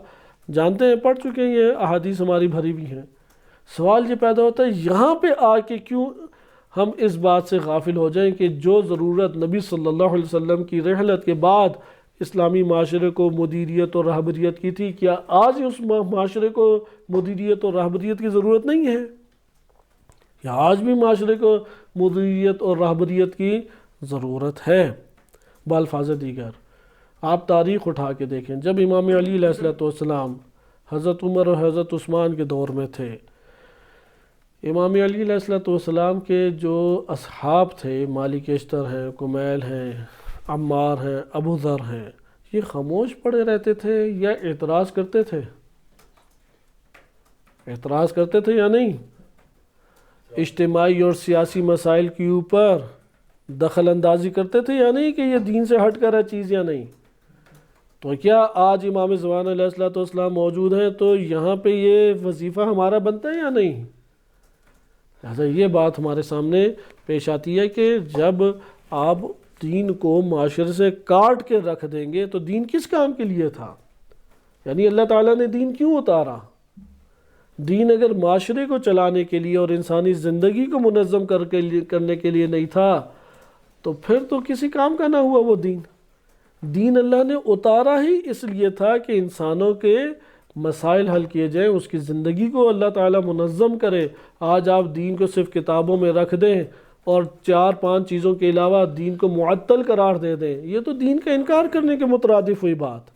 جانتے ہیں، پڑھ چکے ہیں، یہ احادیث ہماری بھری بھی ہیں. سوال یہ پیدا ہوتا ہے یہاں پہ آ کے کیوں ہم اس بات سے غافل ہو جائیں کہ جو ضرورت نبی صلی اللہ علیہ وسلم کی رحلت کے بعد اسلامی معاشرے کو مدیریت اور رہبریت کی تھی، کیا آج اس معاشرے کو مدیریت اور رہبریت کی ضرورت نہیں ہے؟ یا آج بھی معاشرے کو مدیریت اور رہبریت کی ضرورت ہے؟ بالفاظ دیگر آپ تاریخ اٹھا کے دیکھیں، جب امام علی علیہ السلام حضرت عمر اور حضرت عثمان کے دور میں تھے، امام علی علیہ السلام کے جو اصحاب تھے، مالک اشتر ہیں، کمیل ہیں، عمار ہیں، ابو ذر ہیں، یہ خاموش پڑے رہتے تھے یا اعتراض کرتے تھے؟ اعتراض کرتے تھے یا نہیں؟ اجتماعی اور سیاسی مسائل کے اوپر دخل اندازی کرتے تھے یا نہیں کہ یہ دین سے ہٹ کر ہے چیز یا نہیں؟ تو کیا آج امام زمان علیہ السلام موجود ہیں تو یہاں پہ یہ وظیفہ ہمارا بنتا ہے یا نہیں؟ لہٰذا یہ بات ہمارے سامنے پیش آتی ہے کہ جب آپ دین کو معاشرے سے کاٹ کے رکھ دیں گے تو دین کس کام کے لیے تھا؟ یعنی اللہ تعالیٰ نے دین کیوں اتارا؟ دین اگر معاشرے کو چلانے کے لیے اور انسانی زندگی کو منظم کرنے کے لیے نہیں تھا تو پھر تو کسی کام کا نہ ہوا وہ دین. دین اللہ نے اتارا ہی اس لیے تھا کہ انسانوں کے مسائل حل کیے جائیں، اس کی زندگی کو اللہ تعالیٰ منظم کرے. آج آپ دین کو صرف کتابوں میں رکھ دیں اور 4-5 چیزوں کے علاوہ دین کو معطل قرار دے دیں، یہ تو دین کا انکار کرنے کے مترادف ہوئی بات۔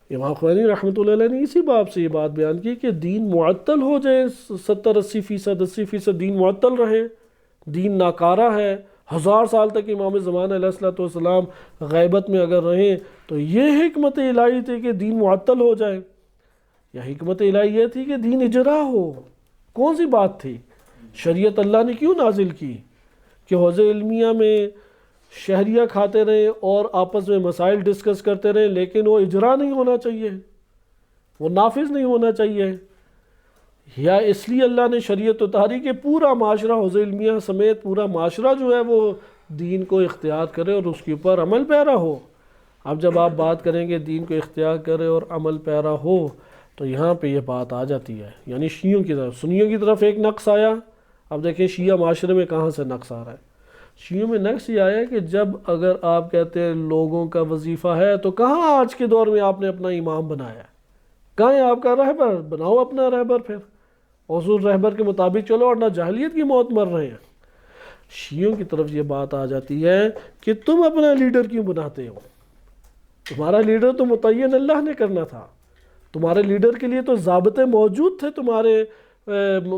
امام خمینی رحمۃ اللہ علیہ نے اسی باب سے یہ بات بیان کی کہ دین معطل ہو جائے، 70-80%، 80% دین معطل رہے، دین ناکارہ ہے، 1000 سال تک امام زمان علیہ السلام غیبت میں اگر رہیں تو یہ حکمت الہی تھی کہ دین معطل ہو جائے، یا حکمت الہی یہ تھی کہ دین اجرا ہو؟ کون سی بات تھی؟ شریعت اللہ نے کیوں نازل کی کہ حوض علمیہ میں شہریہ کھاتے رہیں اور آپس میں مسائل ڈسکس کرتے رہیں، لیکن وہ اجرا نہیں ہونا چاہیے، وہ نافذ نہیں ہونا چاہیے؟ یا اس لیے اللہ نے شریعت اتاری کہ پورا معاشرہ حوض علمیہ سمیت پورا معاشرہ جو ہے وہ دین کو اختیار کرے اور اس کے اوپر عمل پیرا ہو؟ اب جب آپ بات کریں گے دین کو اختیار کرے اور عمل پیرا ہو تو یہاں پہ یہ بات آ جاتی ہے، یعنی شیعوں کی طرف، سنیوں کی طرف ایک نقص آیا۔ اب دیکھیں شیعہ معاشرے میں کہاں سے نقص آ رہا ہے۔ شیعوں میں نقص یہ آیا کہ جب اگر آپ کہتے ہیں لوگوں کا وظیفہ ہے تو کہاں آج کے دور میں آپ نے اپنا امام بنایا ہے؟ کہاں ہے آپ کا رہبر؟ بناؤ اپنا رہبر، پھر اصول رہبر کے مطابق چلو، اور نہ جاہلیت کی موت مر رہے ہیں۔ شیعوں کی طرف یہ بات آ جاتی ہے کہ تم اپنا لیڈر کیوں بناتے ہو؟ تمہارا لیڈر تو متعین اللہ نے کرنا تھا، تمہارے لیڈر کے لیے تو ضابطے موجود تھے تمہارے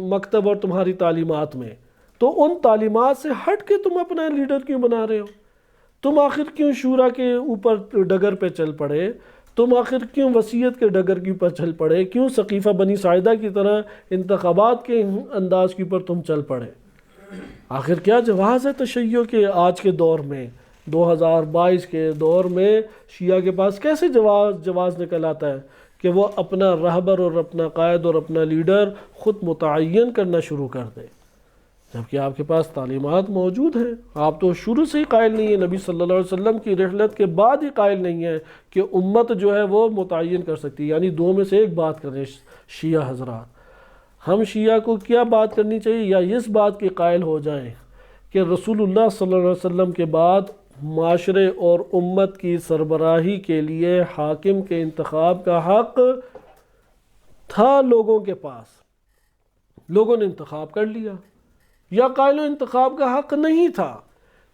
مکتب اور تمہاری تعلیمات میں، تو ان تعلیمات سے ہٹ کے تم اپنا لیڈر کیوں بنا رہے ہو؟ تم آخر کیوں شورا کے اوپر ڈگر پہ چل پڑے؟ تم آخر کیوں وصیت کے ڈگر کے اوپر چل پڑے؟ کیوں سقیفہ بنی ساعدہ کی طرح انتخابات کے انداز کے اوپر تم چل پڑے؟ آخر کیا جواز ہے تشیع کے آج کے دور میں، 2022 کے دور میں شیعہ کے پاس کیسے جواز نکل آتا ہے کہ وہ اپنا رہبر اور اپنا قائد اور اپنا لیڈر خود متعین کرنا شروع کر دے، جبکہ آپ کے پاس تعلیمات موجود ہیں؟ آپ تو شروع سے ہی قائل نہیں ہیں، نبی صلی اللہ علیہ وسلم کی رحلت کے بعد ہی قائل نہیں ہیں کہ امت جو ہے وہ متعین کر سکتی، یعنی دو میں سے ایک بات کریں شیعہ حضرات۔ ہم شیعہ کو کیا بات کرنی چاہیے؟ یا اس بات کے قائل ہو جائیں کہ رسول اللہ صلی اللہ علیہ وسلم کے بعد معاشرے اور امت کی سربراہی کے لیے حاکم کے انتخاب کا حق تھا لوگوں کے پاس، لوگوں نے انتخاب کر لیا، یا قائل انتخاب کا حق نہیں تھا؟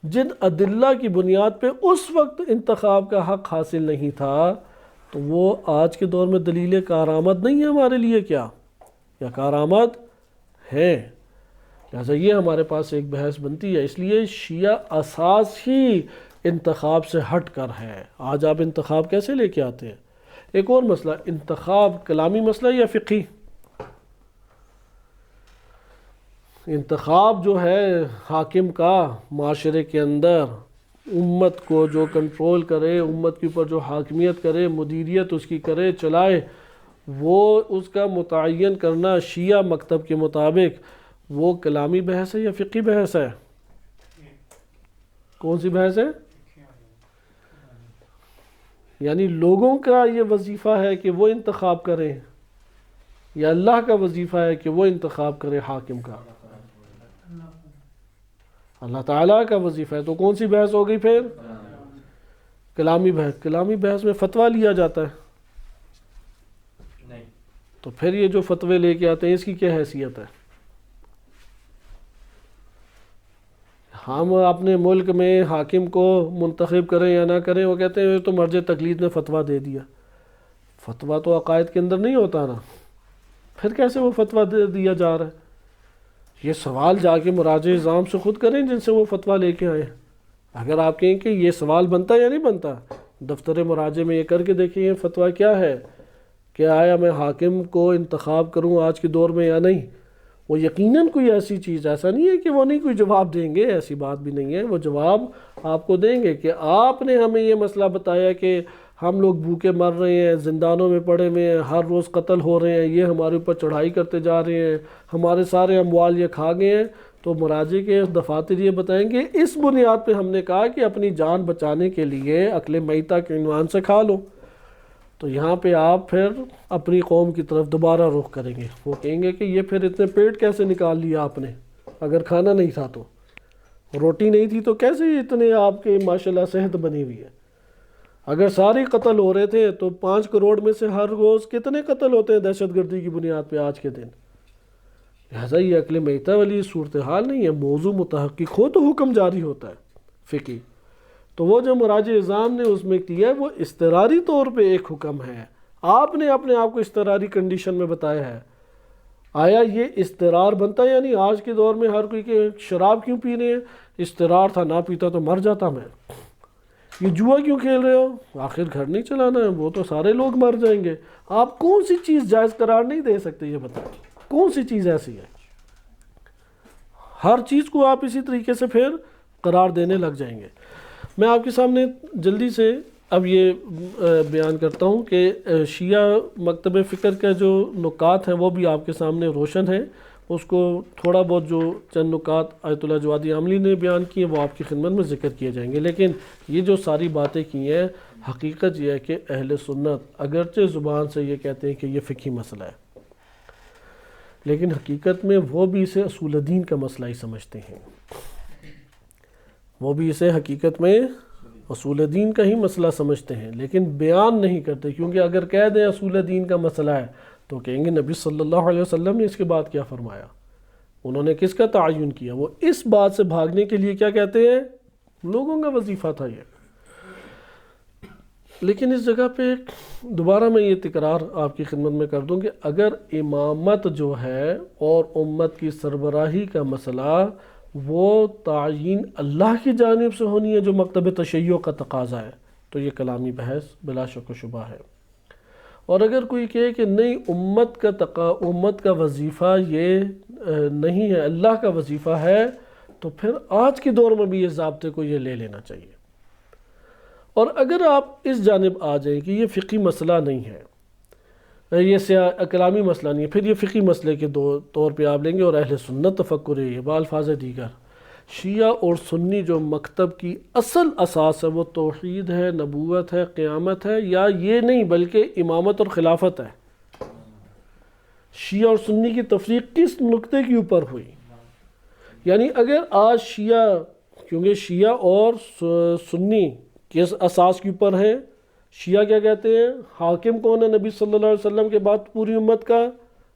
جن ادلہ کی بنیاد پہ اس وقت انتخاب کا حق حاصل نہیں تھا تو وہ آج کے دور میں دلیل کارآمد نہیں ہے ہمارے لیے کیا؟ یا کارآمد ہے؟ لہٰذا یہ ہمارے پاس ایک بحث بنتی ہے۔ اس لیے شیعہ اساس ہی انتخاب سے ہٹ کر ہے۔ آج آپ انتخاب کیسے لے کے آتے ہیں؟ ایک اور مسئلہ، انتخاب کلامی مسئلہ یا فقہی؟ انتخاب جو ہے حاکم کا معاشرے کے اندر، امت کو جو کنٹرول کرے، امت کے اوپر جو حاکمیت کرے، مدیریت اس کی کرے، چلائے، وہ اس کا متعین کرنا شیعہ مکتب کے مطابق وہ کلامی بحث ہے یا فقہی بحث ہے؟ کون سی بحث ہے؟ یعنی لوگوں کا یہ وظیفہ ہے کہ وہ انتخاب کریں، یا اللہ کا وظیفہ ہے کہ وہ انتخاب کرے حاکم کا؟ اللہ تعالیٰ کا وظیفہ ہے۔ تو کون سی بحث ہو گئی پھر؟ کلامی بحث۔ کلامی بحث میں فتویٰ لیا جاتا ہے، تو پھر یہ جو فتوے لے کے آتے ہیں اس کی کیا حیثیت ہے؟ ہم اپنے ملک میں حاکم کو منتخب کریں یا نہ کریں، وہ کہتے ہیں تو مرجع تقلید نے فتویٰ دے دیا۔ فتویٰ تو عقائد کے اندر نہیں ہوتا نا، پھر کیسے وہ فتویٰ دے دیا جا رہا ہے؟ یہ سوال جا کے مراجع اعظام سے خود کریں جن سے وہ فتویٰ لے کے آئے۔ اگر آپ کہیں کہ یہ سوال بنتا یا نہیں بنتا، دفتر مراجع میں یہ کر کے دیکھیں یہ فتویٰ کیا ہے کہ آیا میں حاکم کو انتخاب کروں آج کے دور میں یا نہیں۔ وہ یقیناً کوئی ایسی چیز، ایسا نہیں ہے کہ وہ نہیں کوئی جواب دیں گے، ایسی بات بھی نہیں ہے، وہ جواب آپ کو دیں گے کہ آپ نے ہمیں یہ مسئلہ بتایا کہ ہم لوگ بھوکے مر رہے ہیں، زندانوں میں پڑے ہوئے ہیں، ہر روز قتل ہو رہے ہیں، یہ ہمارے اوپر چڑھائی کرتے جا رہے ہیں، ہمارے سارے اموال یہ کھا گئے ہیں، تو مراجع کے دفاتر یہ بتائیں گے اس بنیاد پہ ہم نے کہا کہ اپنی جان بچانے کے لیے اکل میتہ کے عنوان سے کھا لو۔ تو یہاں پہ آپ پھر اپنی قوم کی طرف دوبارہ رخ کریں گے، وہ کہیں گے کہ یہ پھر اتنے پیٹ کیسے نکال لیا آپ نے؟ اگر کھانا نہیں تھا تو، روٹی نہیں تھی تو کیسے اتنے آپ کے ماشاءاللہ صحت بنی ہوئی ہے؟ اگر سارے قتل ہو رہے تھے تو 5 کروڑ میں سے ہر روز کتنے قتل ہوتے ہیں دہشت گردی کی بنیاد پہ آج کے دن؟ لہٰذا یہ عقل میتہ والی صورتحال نہیں ہے، موضوع متحقق ہو تو حکم جاری ہوتا ہے فقہی. تو وہ جو مراجع اعظام نے اس میں کیا ہے وہ اضطراری طور پہ ایک حکم ہے، آپ نے اپنے آپ کو اضطراری کنڈیشن میں بتایا ہے. آیا یہ اضطرار بنتا ہے؟ یعنی آج کے دور میں ہر کوئی کہ شراب کیوں پی رہے ہیں؟ اضطرار تھا، نہ پیتا تو مر جاتا میں. یہ جوا کیوں کھیل رہے ہو؟ آخر گھر نہیں چلانا ہے، وہ تو سارے لوگ مر جائیں گے. آپ کون سی چیز جائز قرار نہیں دے سکتے؟ یہ بتائیں کون سی چیز ایسی ہے؟ ہر چیز کو آپ اسی طریقے سے پھر قرار دینے لگ جائیں گے. میں آپ کے سامنے جلدی سے اب یہ بیان کرتا ہوں کہ شیعہ مکتب فکر کا جو نکات ہیں وہ بھی آپ کے سامنے روشن ہیں. اس کو تھوڑا بہت جو چند نکات آیت اللہ جوادی عاملی نے بیان کیے وہ آپ کی خدمت میں ذکر کیے جائیں گے. لیکن یہ جو ساری باتیں کی ہیں، حقیقت یہ ہے کہ اہل سنت اگرچہ زبان سے یہ کہتے ہیں کہ یہ فقہی مسئلہ ہے، لیکن حقیقت میں وہ بھی اسے اصول دین کا مسئلہ ہی سمجھتے ہیں. وہ بھی اسے حقیقت میں اصول دین کا ہی مسئلہ سمجھتے ہیں، لیکن بیان نہیں کرتے. کیونکہ اگر کہہ دیں اصول دین کا مسئلہ ہے تو کہیں گے نبی صلی اللہ علیہ وسلم نے اس کے بعد کیا فرمایا، انہوں نے کس کا تعین کیا. وہ اس بات سے بھاگنے کے لیے کیا کہتے ہیں، لوگوں کا وظیفہ تھا یہ. لیکن اس جگہ پہ دوبارہ میں یہ تکرار آپ کی خدمت میں کر دوں کہ اگر امامت جو ہے اور امت کی سربراہی کا مسئلہ وہ تعین اللہ کی جانب سے ہونی ہے جو مکتب تشیع کا تقاضا ہے، تو یہ کلامی بحث بلا شک و شبہ ہے. اور اگر کوئی کہے کہ نہیں امت کا وظیفہ یہ نہیں ہے، اللہ کا وظیفہ ہے، تو پھر آج کے دور میں بھی یہ ضابطے کو یہ لے لینا چاہیے. اور اگر آپ اس جانب آ جائیں کہ یہ فقہی مسئلہ نہیں ہے، یہ کلامی مسئلہ نہیں ہے، پھر یہ فقہی مسئلے کے طور پہ آپ لیں گے. اور اہل سنت تفکر ہے یہ بالفاظ دیگر. شیعہ اور سنی جو مکتب کی اصل اساس ہے وہ توحید ہے، نبوت ہے، قیامت ہے، یا یہ نہیں بلکہ امامت اور خلافت ہے. شیعہ اور سنی کی تفریق کس نقطے کے اوپر ہوئی؟ یعنی اگر آج شیعہ، کیونکہ شیعہ اور سنی کس اساس کے اوپر ہیں؟ شیعہ کیا کہتے ہیں؟ حاکم کون ہے نبی صلی اللہ علیہ وسلم کے بعد پوری امت کا؟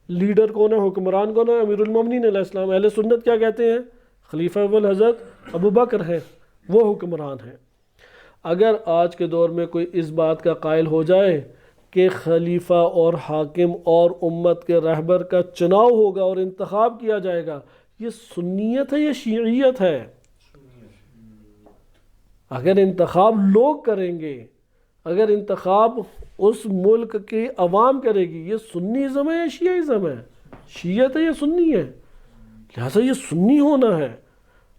لیڈر کون ہے؟ حکمران کون ہے؟ امیر المومنین علیہ السلام. اہل سنت کیا کہتے ہیں؟ خلیفہ اول حضرت ابو بکر ہیں، وہ حکمران ہیں. اگر آج کے دور میں کوئی اس بات کا قائل ہو جائے کہ خلیفہ اور حاکم اور امت کے رہبر کا چناؤ ہوگا اور انتخاب کیا جائے گا، یہ سنیت ہے یا شیعیت ہے؟ اگر انتخاب لوگ کریں گے، اگر انتخاب اس ملک کی عوام کرے گی، یہ سنیزم ہے یا شیعیزم ہے؟ شیعت ہے یا سنی ہے؟ لہٰذا یہ سنی ہونا ہے.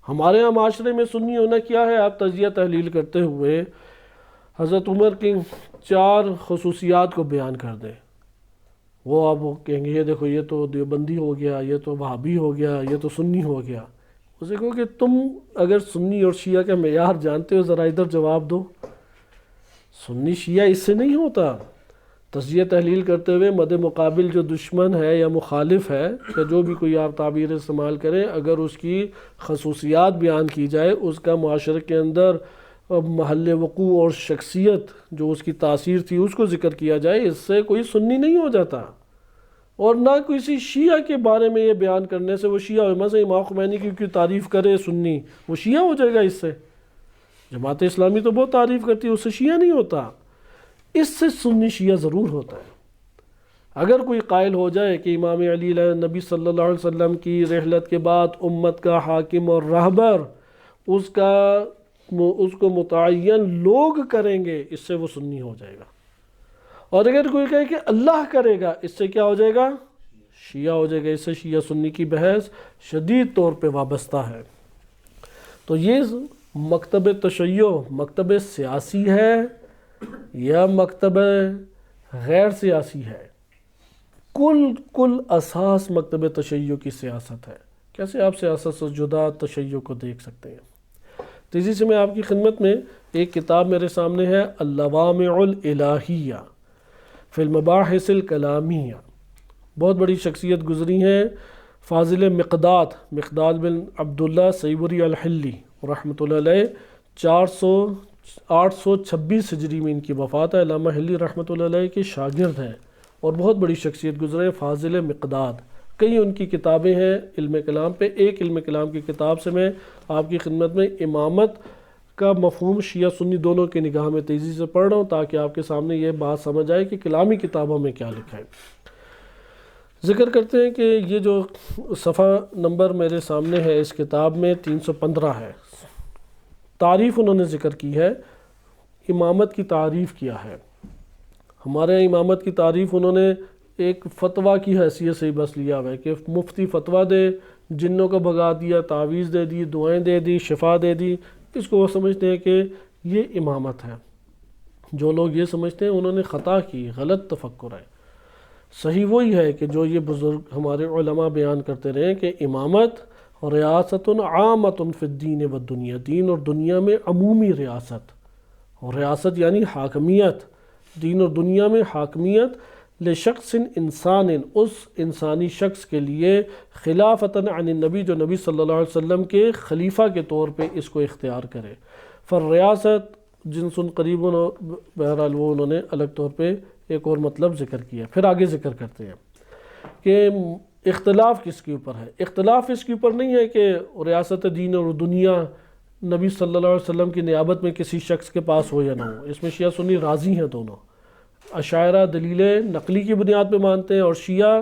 ہمارے ہاں معاشرے میں سنی ہونا کیا ہے؟ آپ تجزیہ تحلیل کرتے ہوئے حضرت عمر کی 4 خصوصیات کو بیان کر دیں. وہ آپ کہیں گے یہ دیکھو یہ تو دیوبندی ہو گیا، یہ تو وہابی ہو گیا، یہ تو سنی ہو گیا. اسے کہو کہ تم اگر سنی اور شیعہ کا معیار جانتے ہو ذرا ادھر جواب دو. سنی شیعہ اس سے نہیں ہوتا. تجزیہ تحلیل کرتے ہوئے مد مقابل جو دشمن ہے یا مخالف ہے، یا جو بھی کوئی آپ تعبیر استعمال کریں، اگر اس کی خصوصیات بیان کی جائے، اس کا معاشرے کے اندر محل وقوع اور شخصیت جو اس کی تاثیر تھی اس کو ذکر کیا جائے، اس سے کوئی سنی نہیں ہو جاتا. اور نہ کسی شیعہ کے بارے میں یہ بیان کرنے سے وہ شیعہ ہو. مثلا امام خمینی کی تعریف کرے سنی، وہ شیعہ ہو جائے گا اس سے. جماعت اسلامی تو بہت تعریف کرتی ہے، اس سے شیعہ نہیں ہوتا. اس سے سنی شیعہ ضرور ہوتا ہے. اگر کوئی قائل ہو جائے کہ امام علی نبی صلی اللہ علیہ وسلم کی رحلت کے بعد امت کا حاکم اور رہبر، اس کو متعین لوگ کریں گے، اس سے وہ سنی ہو جائے گا. اور اگر کوئی کہے کہ اللہ کرے گا، اس سے کیا ہو جائے گا؟ شیعہ ہو جائے گا. اس سے شیعہ سنی کی بحث شدید طور پہ وابستہ ہے. تو یہ مکتب تشیع مکتب سیاسی ہے یا مکتب غیر سیاسی ہے؟ کل اساس مکتب تشیع کی سیاست ہے. کیسے آپ سیاست سے جدا تشیع کو دیکھ سکتے ہیں؟ تیزی سے میں آپ کی خدمت میں ایک کتاب میرے سامنے ہے، اللوامع الالہیہ فی المباحث الکلامیہ. بہت بڑی شخصیت گزری ہیں، فاضل مقداد بن عبداللہ سیبوری الحلی رحمۃ اللہ علیہ. 826 ہجری میں ان کی وفات ہے. علامہ حلی رحمۃ اللہ علیہ کے شاگرد ہیں اور بہت بڑی شخصیت گزرے. فاضل مقداد کئی ان کی کتابیں ہیں علم کلام پہ. ایک علم کلام کی کتاب سے میں آپ کی خدمت میں امامت کا مفہوم شیعہ سنی دونوں کی نگاہ میں تیزی سے پڑھ رہا ہوں تاکہ آپ کے سامنے یہ بات سمجھ آئے کہ کلامی کتابوں میں کیا لکھا ہے. ذکر کرتے ہیں کہ یہ جو صفحہ نمبر میرے سامنے ہے اس کتاب میں 315 ہے. تعریف انہوں نے ذکر کی ہے، امامت کی تعریف کیا ہے. ہمارے یہاں امامت کی تعریف انہوں نے ایک فتویٰ کی حیثیت سے ہی بس لیا ہوا ہے کہ مفتی فتویٰ دے، جنوں کو بھگا دیا، تعویذ دے دی، دعائیں دے دی، شفا دے دی، اس کو وہ سمجھتے ہیں کہ یہ امامت ہے. جو لوگ یہ سمجھتے ہیں انہوں نے خطا کی، غلط تفکر ہے. صحیح وہی ہے کہ جو یہ بزرگ ہمارے علماء بیان کرتے رہے کہ امامت ریاست عامۃ فی الدین والدنیا، دین اور دنیا میں عمومی ریاست، اور ریاست یعنی حاکمیت، دین اور دنیا میں حاکمیت لشخص انسان، اس انسانی شخص کے لیے، خلافتاً عن النبی، جو نبی صلی اللہ علیہ وسلم کے خلیفہ کے طور پہ اس کو اختیار کرے. فالریاست جنس قریب، بہرحال وہ انہوں نے الگ طور پہ ایک اور مطلب ذکر کیا. پھر آگے ذکر کرتے ہیں کہ اختلاف کس کے اوپر ہے. اختلاف اس کے اوپر نہیں ہے کہ ریاست دین اور دنیا نبی صلی اللہ علیہ وسلم کی نیابت میں کسی شخص کے پاس ہو یا نہ ہو. اس میں شیعہ سنی راضی ہیں دونوں. اشاعرہ دلیلیں نقلی کی بنیاد پہ مانتے ہیں اور شیعہ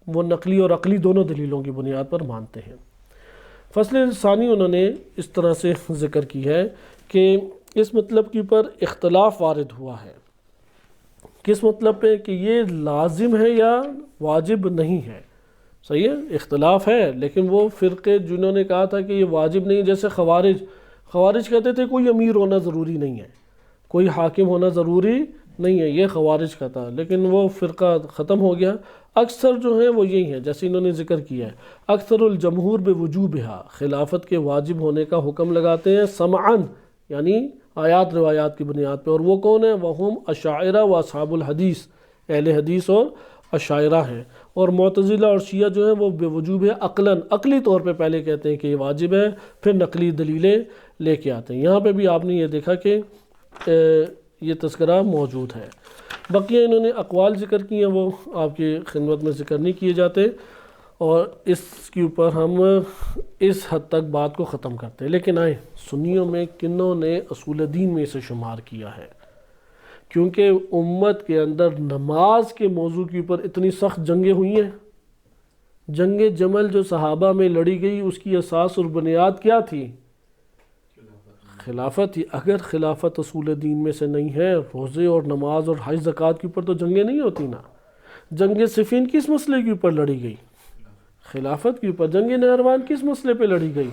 وہ نقلی اور عقلی دونوں دلیلوں کی بنیاد پر مانتے ہیں. فصل ثانی انہوں نے اس طرح سے ذکر کی ہے کہ اس مطلب کے اوپر اختلاف وارد ہوا ہے. کس مطلب پہ کہ یہ لازم ہے یا واجب نہیں ہے. صحیح ہے، اختلاف ہے، لیکن وہ فرقے جنہوں نے کہا تھا کہ یہ واجب نہیں، جیسے خوارج کہتے تھے کوئی امیر ہونا ضروری نہیں ہے، کوئی حاکم ہونا ضروری نہیں ہے، یہ خوارج کا تھا، لیکن وہ فرقہ ختم ہو گیا. اکثر جو ہیں وہ یہی ہیں جیسے انہوں نے ذکر کیا ہے. اکثر الجمہور بوجوبہا، خلافت کے واجب ہونے کا حکم لگاتے ہیں سمعاً، یعنی آیات روایات کی بنیاد پہ. اور وہ کون ہیں؟ وہم اشاعرہ و اصحاب الحدیث، اہل حدیث اور اشاعرہ ہیں. اور معتزلہ اور شیعہ جو ہیں وہ بے وجوب ہے عقلاً، عقلی طور پہ پہلے کہتے ہیں کہ یہ واجب ہے، پھر نقلی دلیلیں لے کے آتے ہیں. یہاں پہ بھی آپ نے یہ دیکھا کہ یہ تذکرہ موجود ہے. بقیہ انہوں نے اقوال ذکر کی ہیں، وہ آپ کی خدمت میں ذکر نہیں کیے جاتے، اور اس کے اوپر ہم اس حد تک بات کو ختم کرتے ہیں. لیکن آئیں سنیوں میں کنوں نے اصول دین میں اسے شمار کیا ہے، کیونکہ امت کے اندر نماز کے موضوع کے اوپر اتنی سخت جنگیں ہوئی ہیں. جنگ جمل جو صحابہ میں لڑی گئی اس کی اساس اور بنیاد کیا تھی؟ خلافت تھی. اگر خلافت اصول دین میں سے نہیں ہے، روزے اور نماز اور حج زکوٰۃ کے اوپر تو جنگیں نہیں ہوتی نا. جنگ صفین کس مسئلے کے اوپر لڑی گئی؟ خلافت کے اوپر. جنگ نہروان کس مسئلے پہ لڑی گئی؟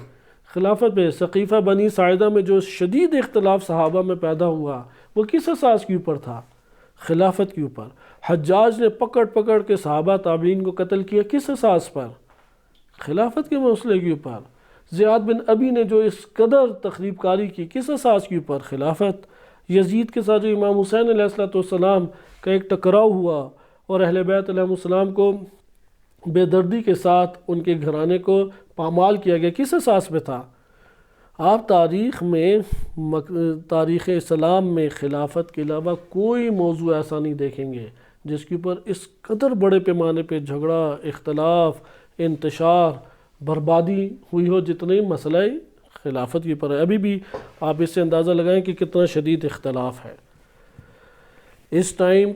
خلافت پہ. سقیفہ بنی ساعدہ میں جو شدید اختلاف صحابہ میں پیدا ہوا وہ کس اساس کے اوپر تھا؟ خلافت کے اوپر. حجاج نے پکڑ کے صحابہ تابعین کو قتل کیا، کس اساس پر؟ خلافت کے مسئلے کے اوپر. زیاد بن ابی نے جو اس قدر تخریب کاری کی، کس اساس کے اوپر؟ خلافت. یزید کے ساتھ جو امام حسین علیہ السلام کا ایک ٹکراؤ ہوا اور اہل بیت علیہ السلام کو بے دردی کے ساتھ ان کے گھرانے کو پامال کیا گیا، کس اساس پہ تھا؟ آپ تاریخ میں، تاریخ اسلام میں خلافت کے علاوہ کوئی موضوع ایسا نہیں دیکھیں گے جس کے اوپر اس قدر بڑے پیمانے پہ جھگڑا، اختلاف، انتشار، بربادی ہوئی ہو جتنے مسئلہ خلافت کے اوپر ہے. ابھی بھی آپ اس سے اندازہ لگائیں کہ کتنا شدید اختلاف ہے. اس ٹائم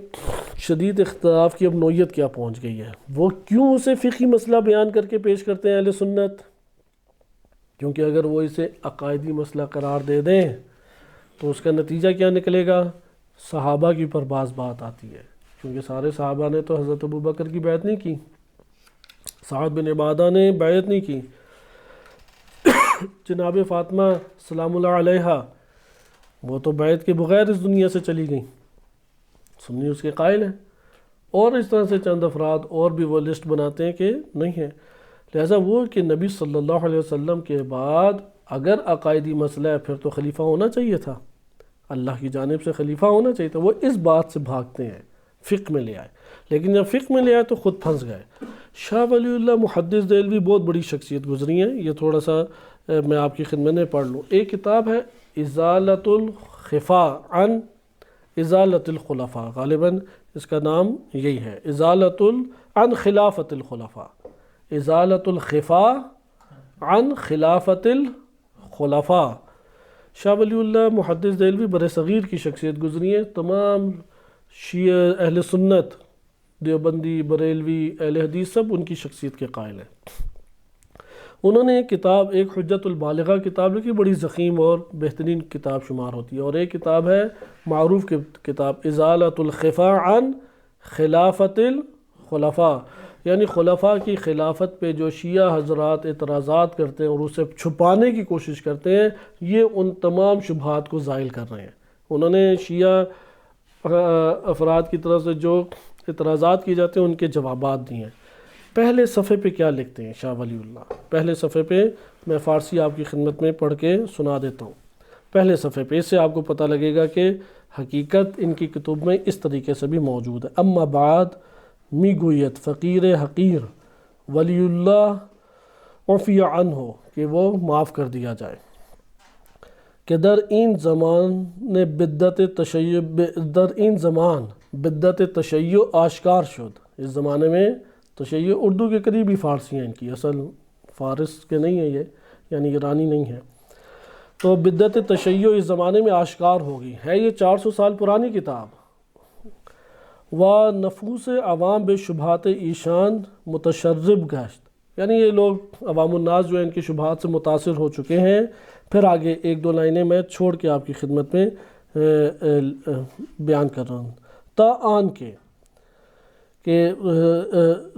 شدید اختلاف کی اب نوعیت کیا پہنچ گئی ہے. وہ کیوں اسے فقہی مسئلہ بیان کر کے پیش کرتے ہیں اہل سنت؟ کیونکہ اگر وہ اسے عقائدی مسئلہ قرار دے دیں تو اس کا نتیجہ کیا نکلے گا؟ صحابہ کے اوپر بعض بات آتی ہے، کیونکہ سارے صحابہ نے تو حضرت ابوبکر کی بیعت نہیں کی، سعد بن عبادہ نے بیعت نہیں کی، جناب فاطمہ سلام اللہ علیہا وہ تو بیعت کے بغیر اس دنیا سے چلی گئیں، سنی اس کے قائل ہیں. اور اس طرح سے چند افراد اور بھی وہ لسٹ بناتے ہیں کہ نہیں ہے. لہٰذا وہ کہ نبی صلی اللہ علیہ وسلم کے بعد اگر عقائدی مسئلہ ہے پھر تو خلیفہ ہونا چاہیے تھا، اللہ کی جانب سے خلیفہ ہونا چاہیے تھا. وہ اس بات سے بھاگتے ہیں، فقہ میں لے آئے. لیکن جب فقہ میں لے آئے تو خود پھنس گئے. شاہ ولی اللہ محدث دہلوی بہت بڑی شخصیت گزری ہیں، یہ تھوڑا سا میں آپ کی خدمت میں پڑھ لوں. ایک کتاب ہے ازالۃ الخفا عن ازالۃ الخلفاء، غالباً اس کا نام یہی ہے، ازالۃ عن خلافت الخلفاء. ازالۃ الخفا عن خلافت الخلفاء۔ شاہ ولی اللہ محدث دہلوی بر صغیر کی شخصیت گزری ہے، تمام شیعہ اہل سنت دیوبندی بریلوی اہل حدیث سب ان کی شخصیت کے قائل ہیں۔ انہوں نے ایک کتاب، ایک حجت البالغہ کتاب لکھی، بڑی ضخیم اور بہترین کتاب شمار ہوتی ہے، اور ایک کتاب ہے معروف کتاب ازالۃ الخفا عن خلافت الخلفاء، یعنی خلفاء کی خلافت پہ جو شیعہ حضرات اعتراضات کرتے ہیں اور اسے چھپانے کی کوشش کرتے ہیں، یہ ان تمام شبہات کو زائل کر رہے ہیں۔ انہوں نے شیعہ افراد کی طرف سے جو اعتراضات کیے جاتے ہیں ان کے جوابات دیے ہیں۔ پہلے صفحے پہ کیا لکھتے ہیں شاہ ولی اللہ؟ پہلے صفحے پہ میں فارسی آپ کی خدمت میں پڑھ کے سنا دیتا ہوں۔ پہلے صفحے پہ، اس سے آپ کو پتہ لگے گا کہ حقیقت ان کی کتب میں اس طریقے سے بھی موجود ہے۔ اما بعد میگوید فقیر حقیر ولی اللہ عفی عنہ، کہ وہ معاف کر دیا جائے، کہ در این زمان بدت تشیع آشکار شد۔ اس زمانے میں تشیع اردو کے قریبی فارسی ہیں، ان کی اصل فارس کے نہیں ہے یہ، یعنی ایرانی نہیں ہے۔ تو بدت تشیع اس زمانے میں آشکار ہوگی، ہے یہ 400 سال پرانی کتاب۔ و نفوس عوام بے شبہات ایشان متشرب گشت، یعنی یہ لوگ عوام الناس جو ہیں ان کی شبہات سے متاثر ہو چکے ہیں۔ پھر آگے ایک دو لائنیں میں چھوڑ کے آپ کی خدمت میں بیان کر رہا ہوں۔ تا آن کے کہ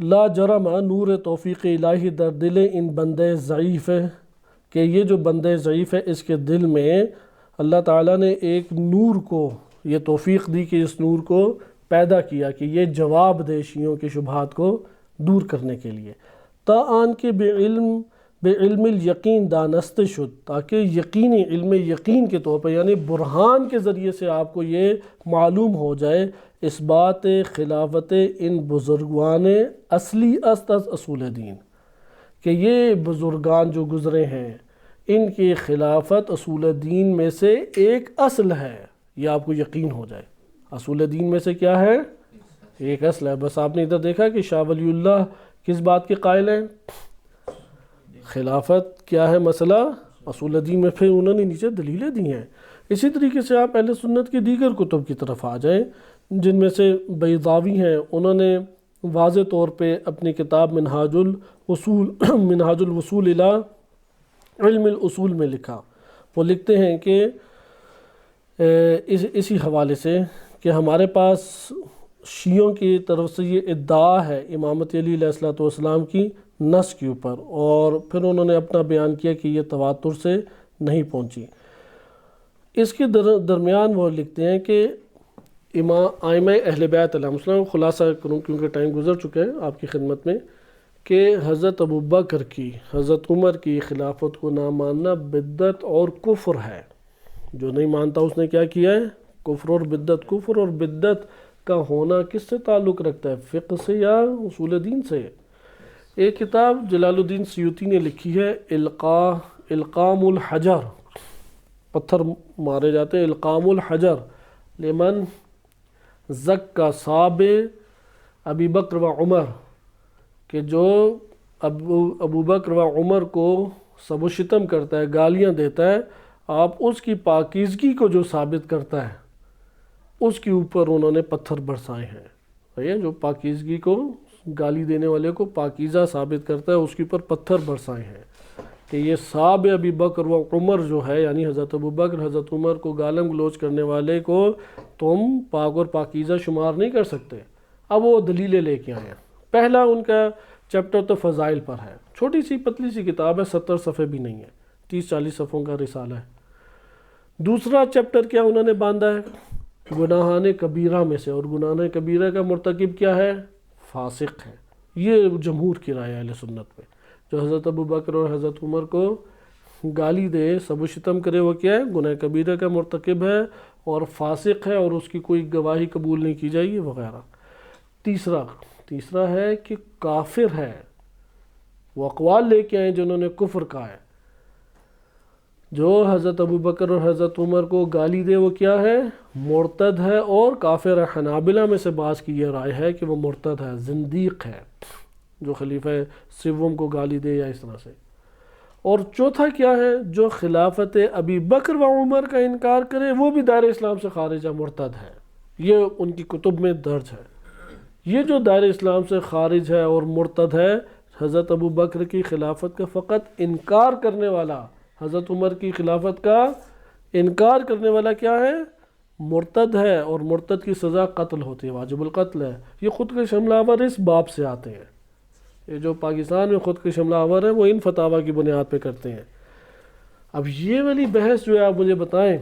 لا جرم نور توفیق الہی در دل ان بندے ضعیف ہے، کہ یہ جو بندے ضعیف ہے اس کے دل میں اللہ تعالیٰ نے ایک نور کو یہ توفیق دی کہ اس نور کو پیدا کیا کہ یہ جواب دے شیعوں کی شبہات کو دور کرنے کے لیے۔ تا آن کے بے علم الیقین دانست شد، تاکہ یقینی علم یقین کے طور پر، یعنی برہان کے ذریعے سے آپ کو یہ معلوم ہو جائے اس بات خلافت ان بزرگان اصلی است از اصول دین، کہ یہ بزرگان جو گزرے ہیں ان کی خلافت اصول دین میں سے ایک اصل ہے، یہ آپ کو یقین ہو جائے۔ اصول دین میں سے کیا ہے؟ ایک اصل ہے۔ بس آپ نے ادھر دیکھا کہ شاہ ولی اللہ کس بات کے قائل ہیں؟ خلافت کیا ہے مسئلہ؟ اصول دین میں، پھر انہوں نے نیچے دلیلیں دی ہیں۔ اسی طریقے سے آپ اہل سنت کی دیگر کتب کی طرف آ جائیں، جن میں سے بیضاوی ہیں، انہوں نے واضح طور پہ اپنی کتاب منہاج الوصول الی علم الاصول میں لکھا۔ وہ لکھتے ہیں کہ اسی حوالے سے کہ ہمارے پاس شیعوں کی طرف سے یہ ادعا ہے امامت علی علیہ الصلوۃ والسلام کی نص کے اوپر، اور پھر انہوں نے اپنا بیان کیا کہ یہ تواتر سے نہیں پہنچی۔ اس کے درمیان وہ لکھتے ہیں کہ ائمہ اہل بیت علیہم السلام، خلاصہ کروں کیونکہ ٹائم گزر چکا ہے آپ کی خدمت میں، کہ حضرت ابوبکر کی، حضرت عمر کی خلافت کو نہ ماننا بدعت اور کفر ہے۔ جو نہیں مانتا اس نے کیا کیا ہے؟ کفر اور بدعت۔ کفر اور بدعت کا ہونا کس سے تعلق رکھتا ہے؟ فقہ سے یا اصول دین سے؟ ایک کتاب جلال الدین سیوطی نے لکھی ہے، القام الحجر، پتھر مارے جاتے ہیں، القام الحجر لمن زکا صاب ابی بکر و عمر، کہ جو ابو بکر و عمر کو سب و شتم کرتا ہے، گالیاں دیتا ہے، آپ اس کی پاکیزگی کو جو ثابت کرتا ہے اس کے اوپر انہوں نے پتھر برسائے ہیں۔ جو پاکیزگی کو، گالی دینے والے کو پاکیزہ ثابت کرتا ہے اس کے اوپر پتھر برسائے ہیں، کہ یہ صاب ابی بکر و عمر جو ہے، یعنی حضرت ابو بکر حضرت عمر کو گالم گلوچ کرنے والے کو تم پاک اور پاکیزہ شمار نہیں کر سکتے۔ اب وہ دلیلیں لے کے آئے ہیں۔ پہلا ان کا چیپٹر تو فضائل پر ہے، چھوٹی سی پتلی سی کتاب ہے، 70 صفحے بھی نہیں ہے، 30-40 صفحوں کا رسالہ ہے۔ دوسرا چیپٹر کیا انہوں نے باندھا ہے؟ گناہان کبیرہ میں سے، اور گناہان کبیرہ کا مرتکب کیا ہے؟ فاسق ہے۔ یہ جمہور کی رائے اہل سنت پہ، جو حضرت ابو بکر اور حضرت عمر کو گالی دے، سب و شتم کرے، وہ کیا ہے؟ گناہ کبیرہ کا مرتکب ہے اور فاسق ہے، اور اس کی کوئی گواہی قبول نہیں کی جائے گی وغیرہ۔ تیسرا ہے کہ کافر ہے، وہ اقوال لے کے آئے جنہوں نے کفر کہا ہے۔ جو حضرت ابو بکر اور حضرت عمر کو گالی دے وہ کیا ہے؟ مرتد ہے اور کافر ہے۔ حنابلہ میں سے بعض کی یہ رائے ہے کہ وہ مرتد ہے، زندیق ہے۔ جو خلیفہ سوم کو گالی دے یا اس طرح سے. اور چوتھا کیا ہے؟ جو خلافت ابی بکر و عمر کا انکار کرے وہ بھی دائرہ اسلام سے خارج ہے، مرتد ہے. یہ ان کی کتب میں درج ہے. یہ جو دائرہ اسلام سے خارج ہے اور مرتد ہے، حضرت ابو بکر کی خلافت کا فقط انکار کرنے والا، حضرت عمر کی خلافت کا انکار کرنے والا کیا ہے؟ مرتد ہے، اور مرتد کی سزا قتل ہوتی ہے، واجب القتل ہے. یہ خودکش حملہ آور اس باب سے آتے ہیں. یہ جو پاکستان میں خودکش حملہ آور ہیں وہ ان فتاوی کی بنیاد پہ کرتے ہیں. اب یہ والی بحث جو ہے آپ مجھے بتائیں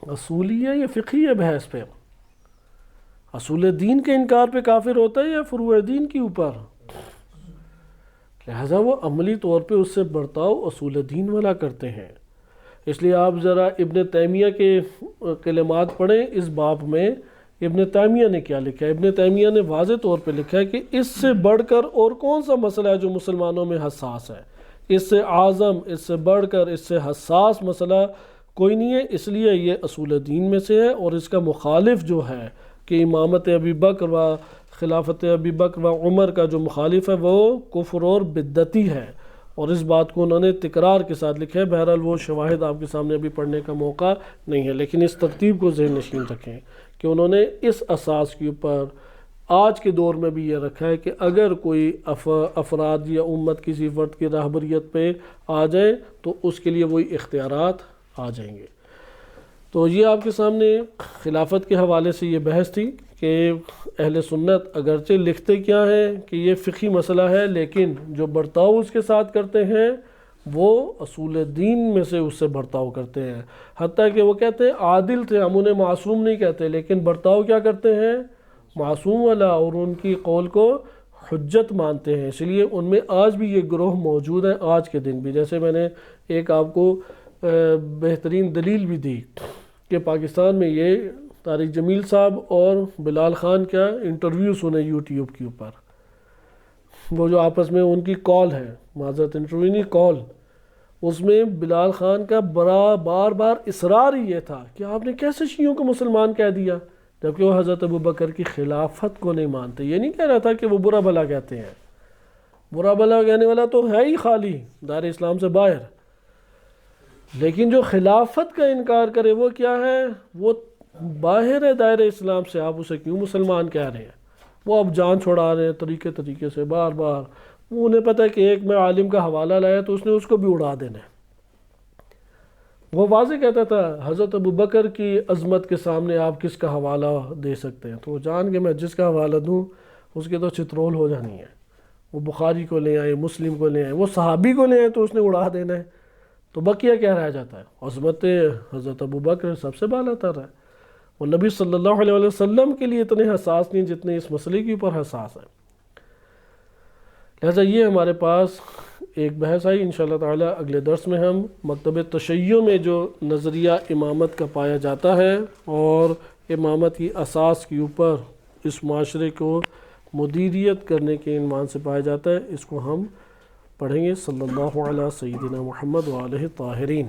اصولی ہے یا فقہی ہے؟ بحث پہ اصول دین کے انکار پہ کافر ہوتا ہے یا فروع دین کے اوپر؟ لہذا وہ عملی طور پہ اس سے برتاؤ اصول دین والا کرتے ہیں. اس لیے آپ ذرا ابن تیمیہ کے کلمات پڑھیں اس باب میں. ابن تیمیہ نے کیا لکھا ہے؟ ابن تیمیہ نے واضح طور پہ لکھا ہے کہ اس سے بڑھ کر اور کون سا مسئلہ ہے جو مسلمانوں میں حساس ہے؟ اس سے اعظم، اس سے بڑھ کر، اس سے حساس مسئلہ کوئی نہیں ہے. اس لیے یہ اصول دین میں سے ہے، اور اس کا مخالف جو ہے کہ امامت ابی بکر و خلافت ابی بکر و عمر کا جو مخالف ہے وہ کفر اور بدعتی ہے، اور اس بات کو انہوں نے تکرار کے ساتھ لکھا ہے. بہرحال وہ شواہد آپ کے سامنے ابھی پڑھنے کا موقع نہیں ہے، لیکن اس ترتیب کو ذہن نشین رکھیں کہ انہوں نے اس اساس کے اوپر آج کے دور میں بھی یہ رکھا ہے کہ اگر کوئی افراد یا امت کسی فرد کی راہبریت پہ آ جائے تو اس کے لیے وہی اختیارات آ جائیں گے. تو یہ آپ کے سامنے خلافت کے حوالے سے یہ بحث تھی کہ اہل سنت اگرچہ لکھتے کیا ہیں کہ یہ فقہی مسئلہ ہے، لیکن جو برتاؤ اس کے ساتھ کرتے ہیں وہ اصول دین میں سے اس سے برتاؤ کرتے ہیں. حتیٰ کہ وہ کہتے ہیں عادل تھے، ہم انہیں معصوم نہیں کہتے، لیکن برتاؤ کیا کرتے ہیں؟ معصوم والا، اور ان کی قول کو حجت مانتے ہیں. اس لیے ان میں آج بھی یہ گروہ موجود ہیں، آج کے دن بھی. جیسے میں نے ایک آپ کو بہترین دلیل بھی دی کہ پاکستان میں یہ طارق جمیل صاحب اور بلال خان کا انٹرویو سنے یوٹیوب کے اوپر، وہ جو آپس میں ان کی کال ہے، معذرت انٹرویو نہیں کال، اس میں بلال خان کا بار بار اصرار ہی یہ تھا کہ آپ نے کیسے شیعوں کو مسلمان کہہ دیا، جبکہ وہ حضرت ابو بکر کی خلافت کو نہیں مانتے. یہ نہیں کہہ رہا تھا کہ وہ برا بھلا کہتے ہیں، برا بھلا کہنے والا تو ہے ہی خالی دائرہ اسلام سے باہر، لیکن جو خلافت کا انکار کرے وہ کیا ہے؟ وہ باہر ہے دائرہ اسلام سے. آپ اسے کیوں مسلمان کہہ رہے ہیں؟ وہ اب جان چھوڑا رہے ہیں طریقے سے بار بار. وہ انہیں پتہ ہے کہ ایک میں عالم کا حوالہ لایا تو اس نے اس کو بھی اڑا دینا ہے. وہ واضح کہتا تھا حضرت ابو بکر کی عظمت کے سامنے آپ کس کا حوالہ دے سکتے ہیں؟ تو وہ جان کے میں جس کا حوالہ دوں اس کے تو چترول ہو جانی ہے. وہ بخاری کو لے آئے، مسلم کو لے آئے، وہ صحابی کو لے آئے تو اس نے اڑا دینا ہے. تو بقیہ کیا رہ جاتا ہے؟ عظمت حضرت ابو بکر سب سے بالا تر ہے. وہ نبی صلی اللہ علیہ وسلم کے لیے اتنے حساس نہیں جتنے اس مسئلے کے اوپر حساس ہیں. لہذا یہ ہمارے پاس ایک بحث آئی. انشاءاللہ تعالی اگلے درس میں ہم مکتب تشیع میں جو نظریہ امامت کا پایا جاتا ہے اور امامت کی اساس کے اوپر اس معاشرے کو مدیریت کرنے کے عنوان سے پایا جاتا ہے، اس کو ہم پڑھیں گے. صلی اللہ علیہ سیدنا محمد وآلہ الطاہرین.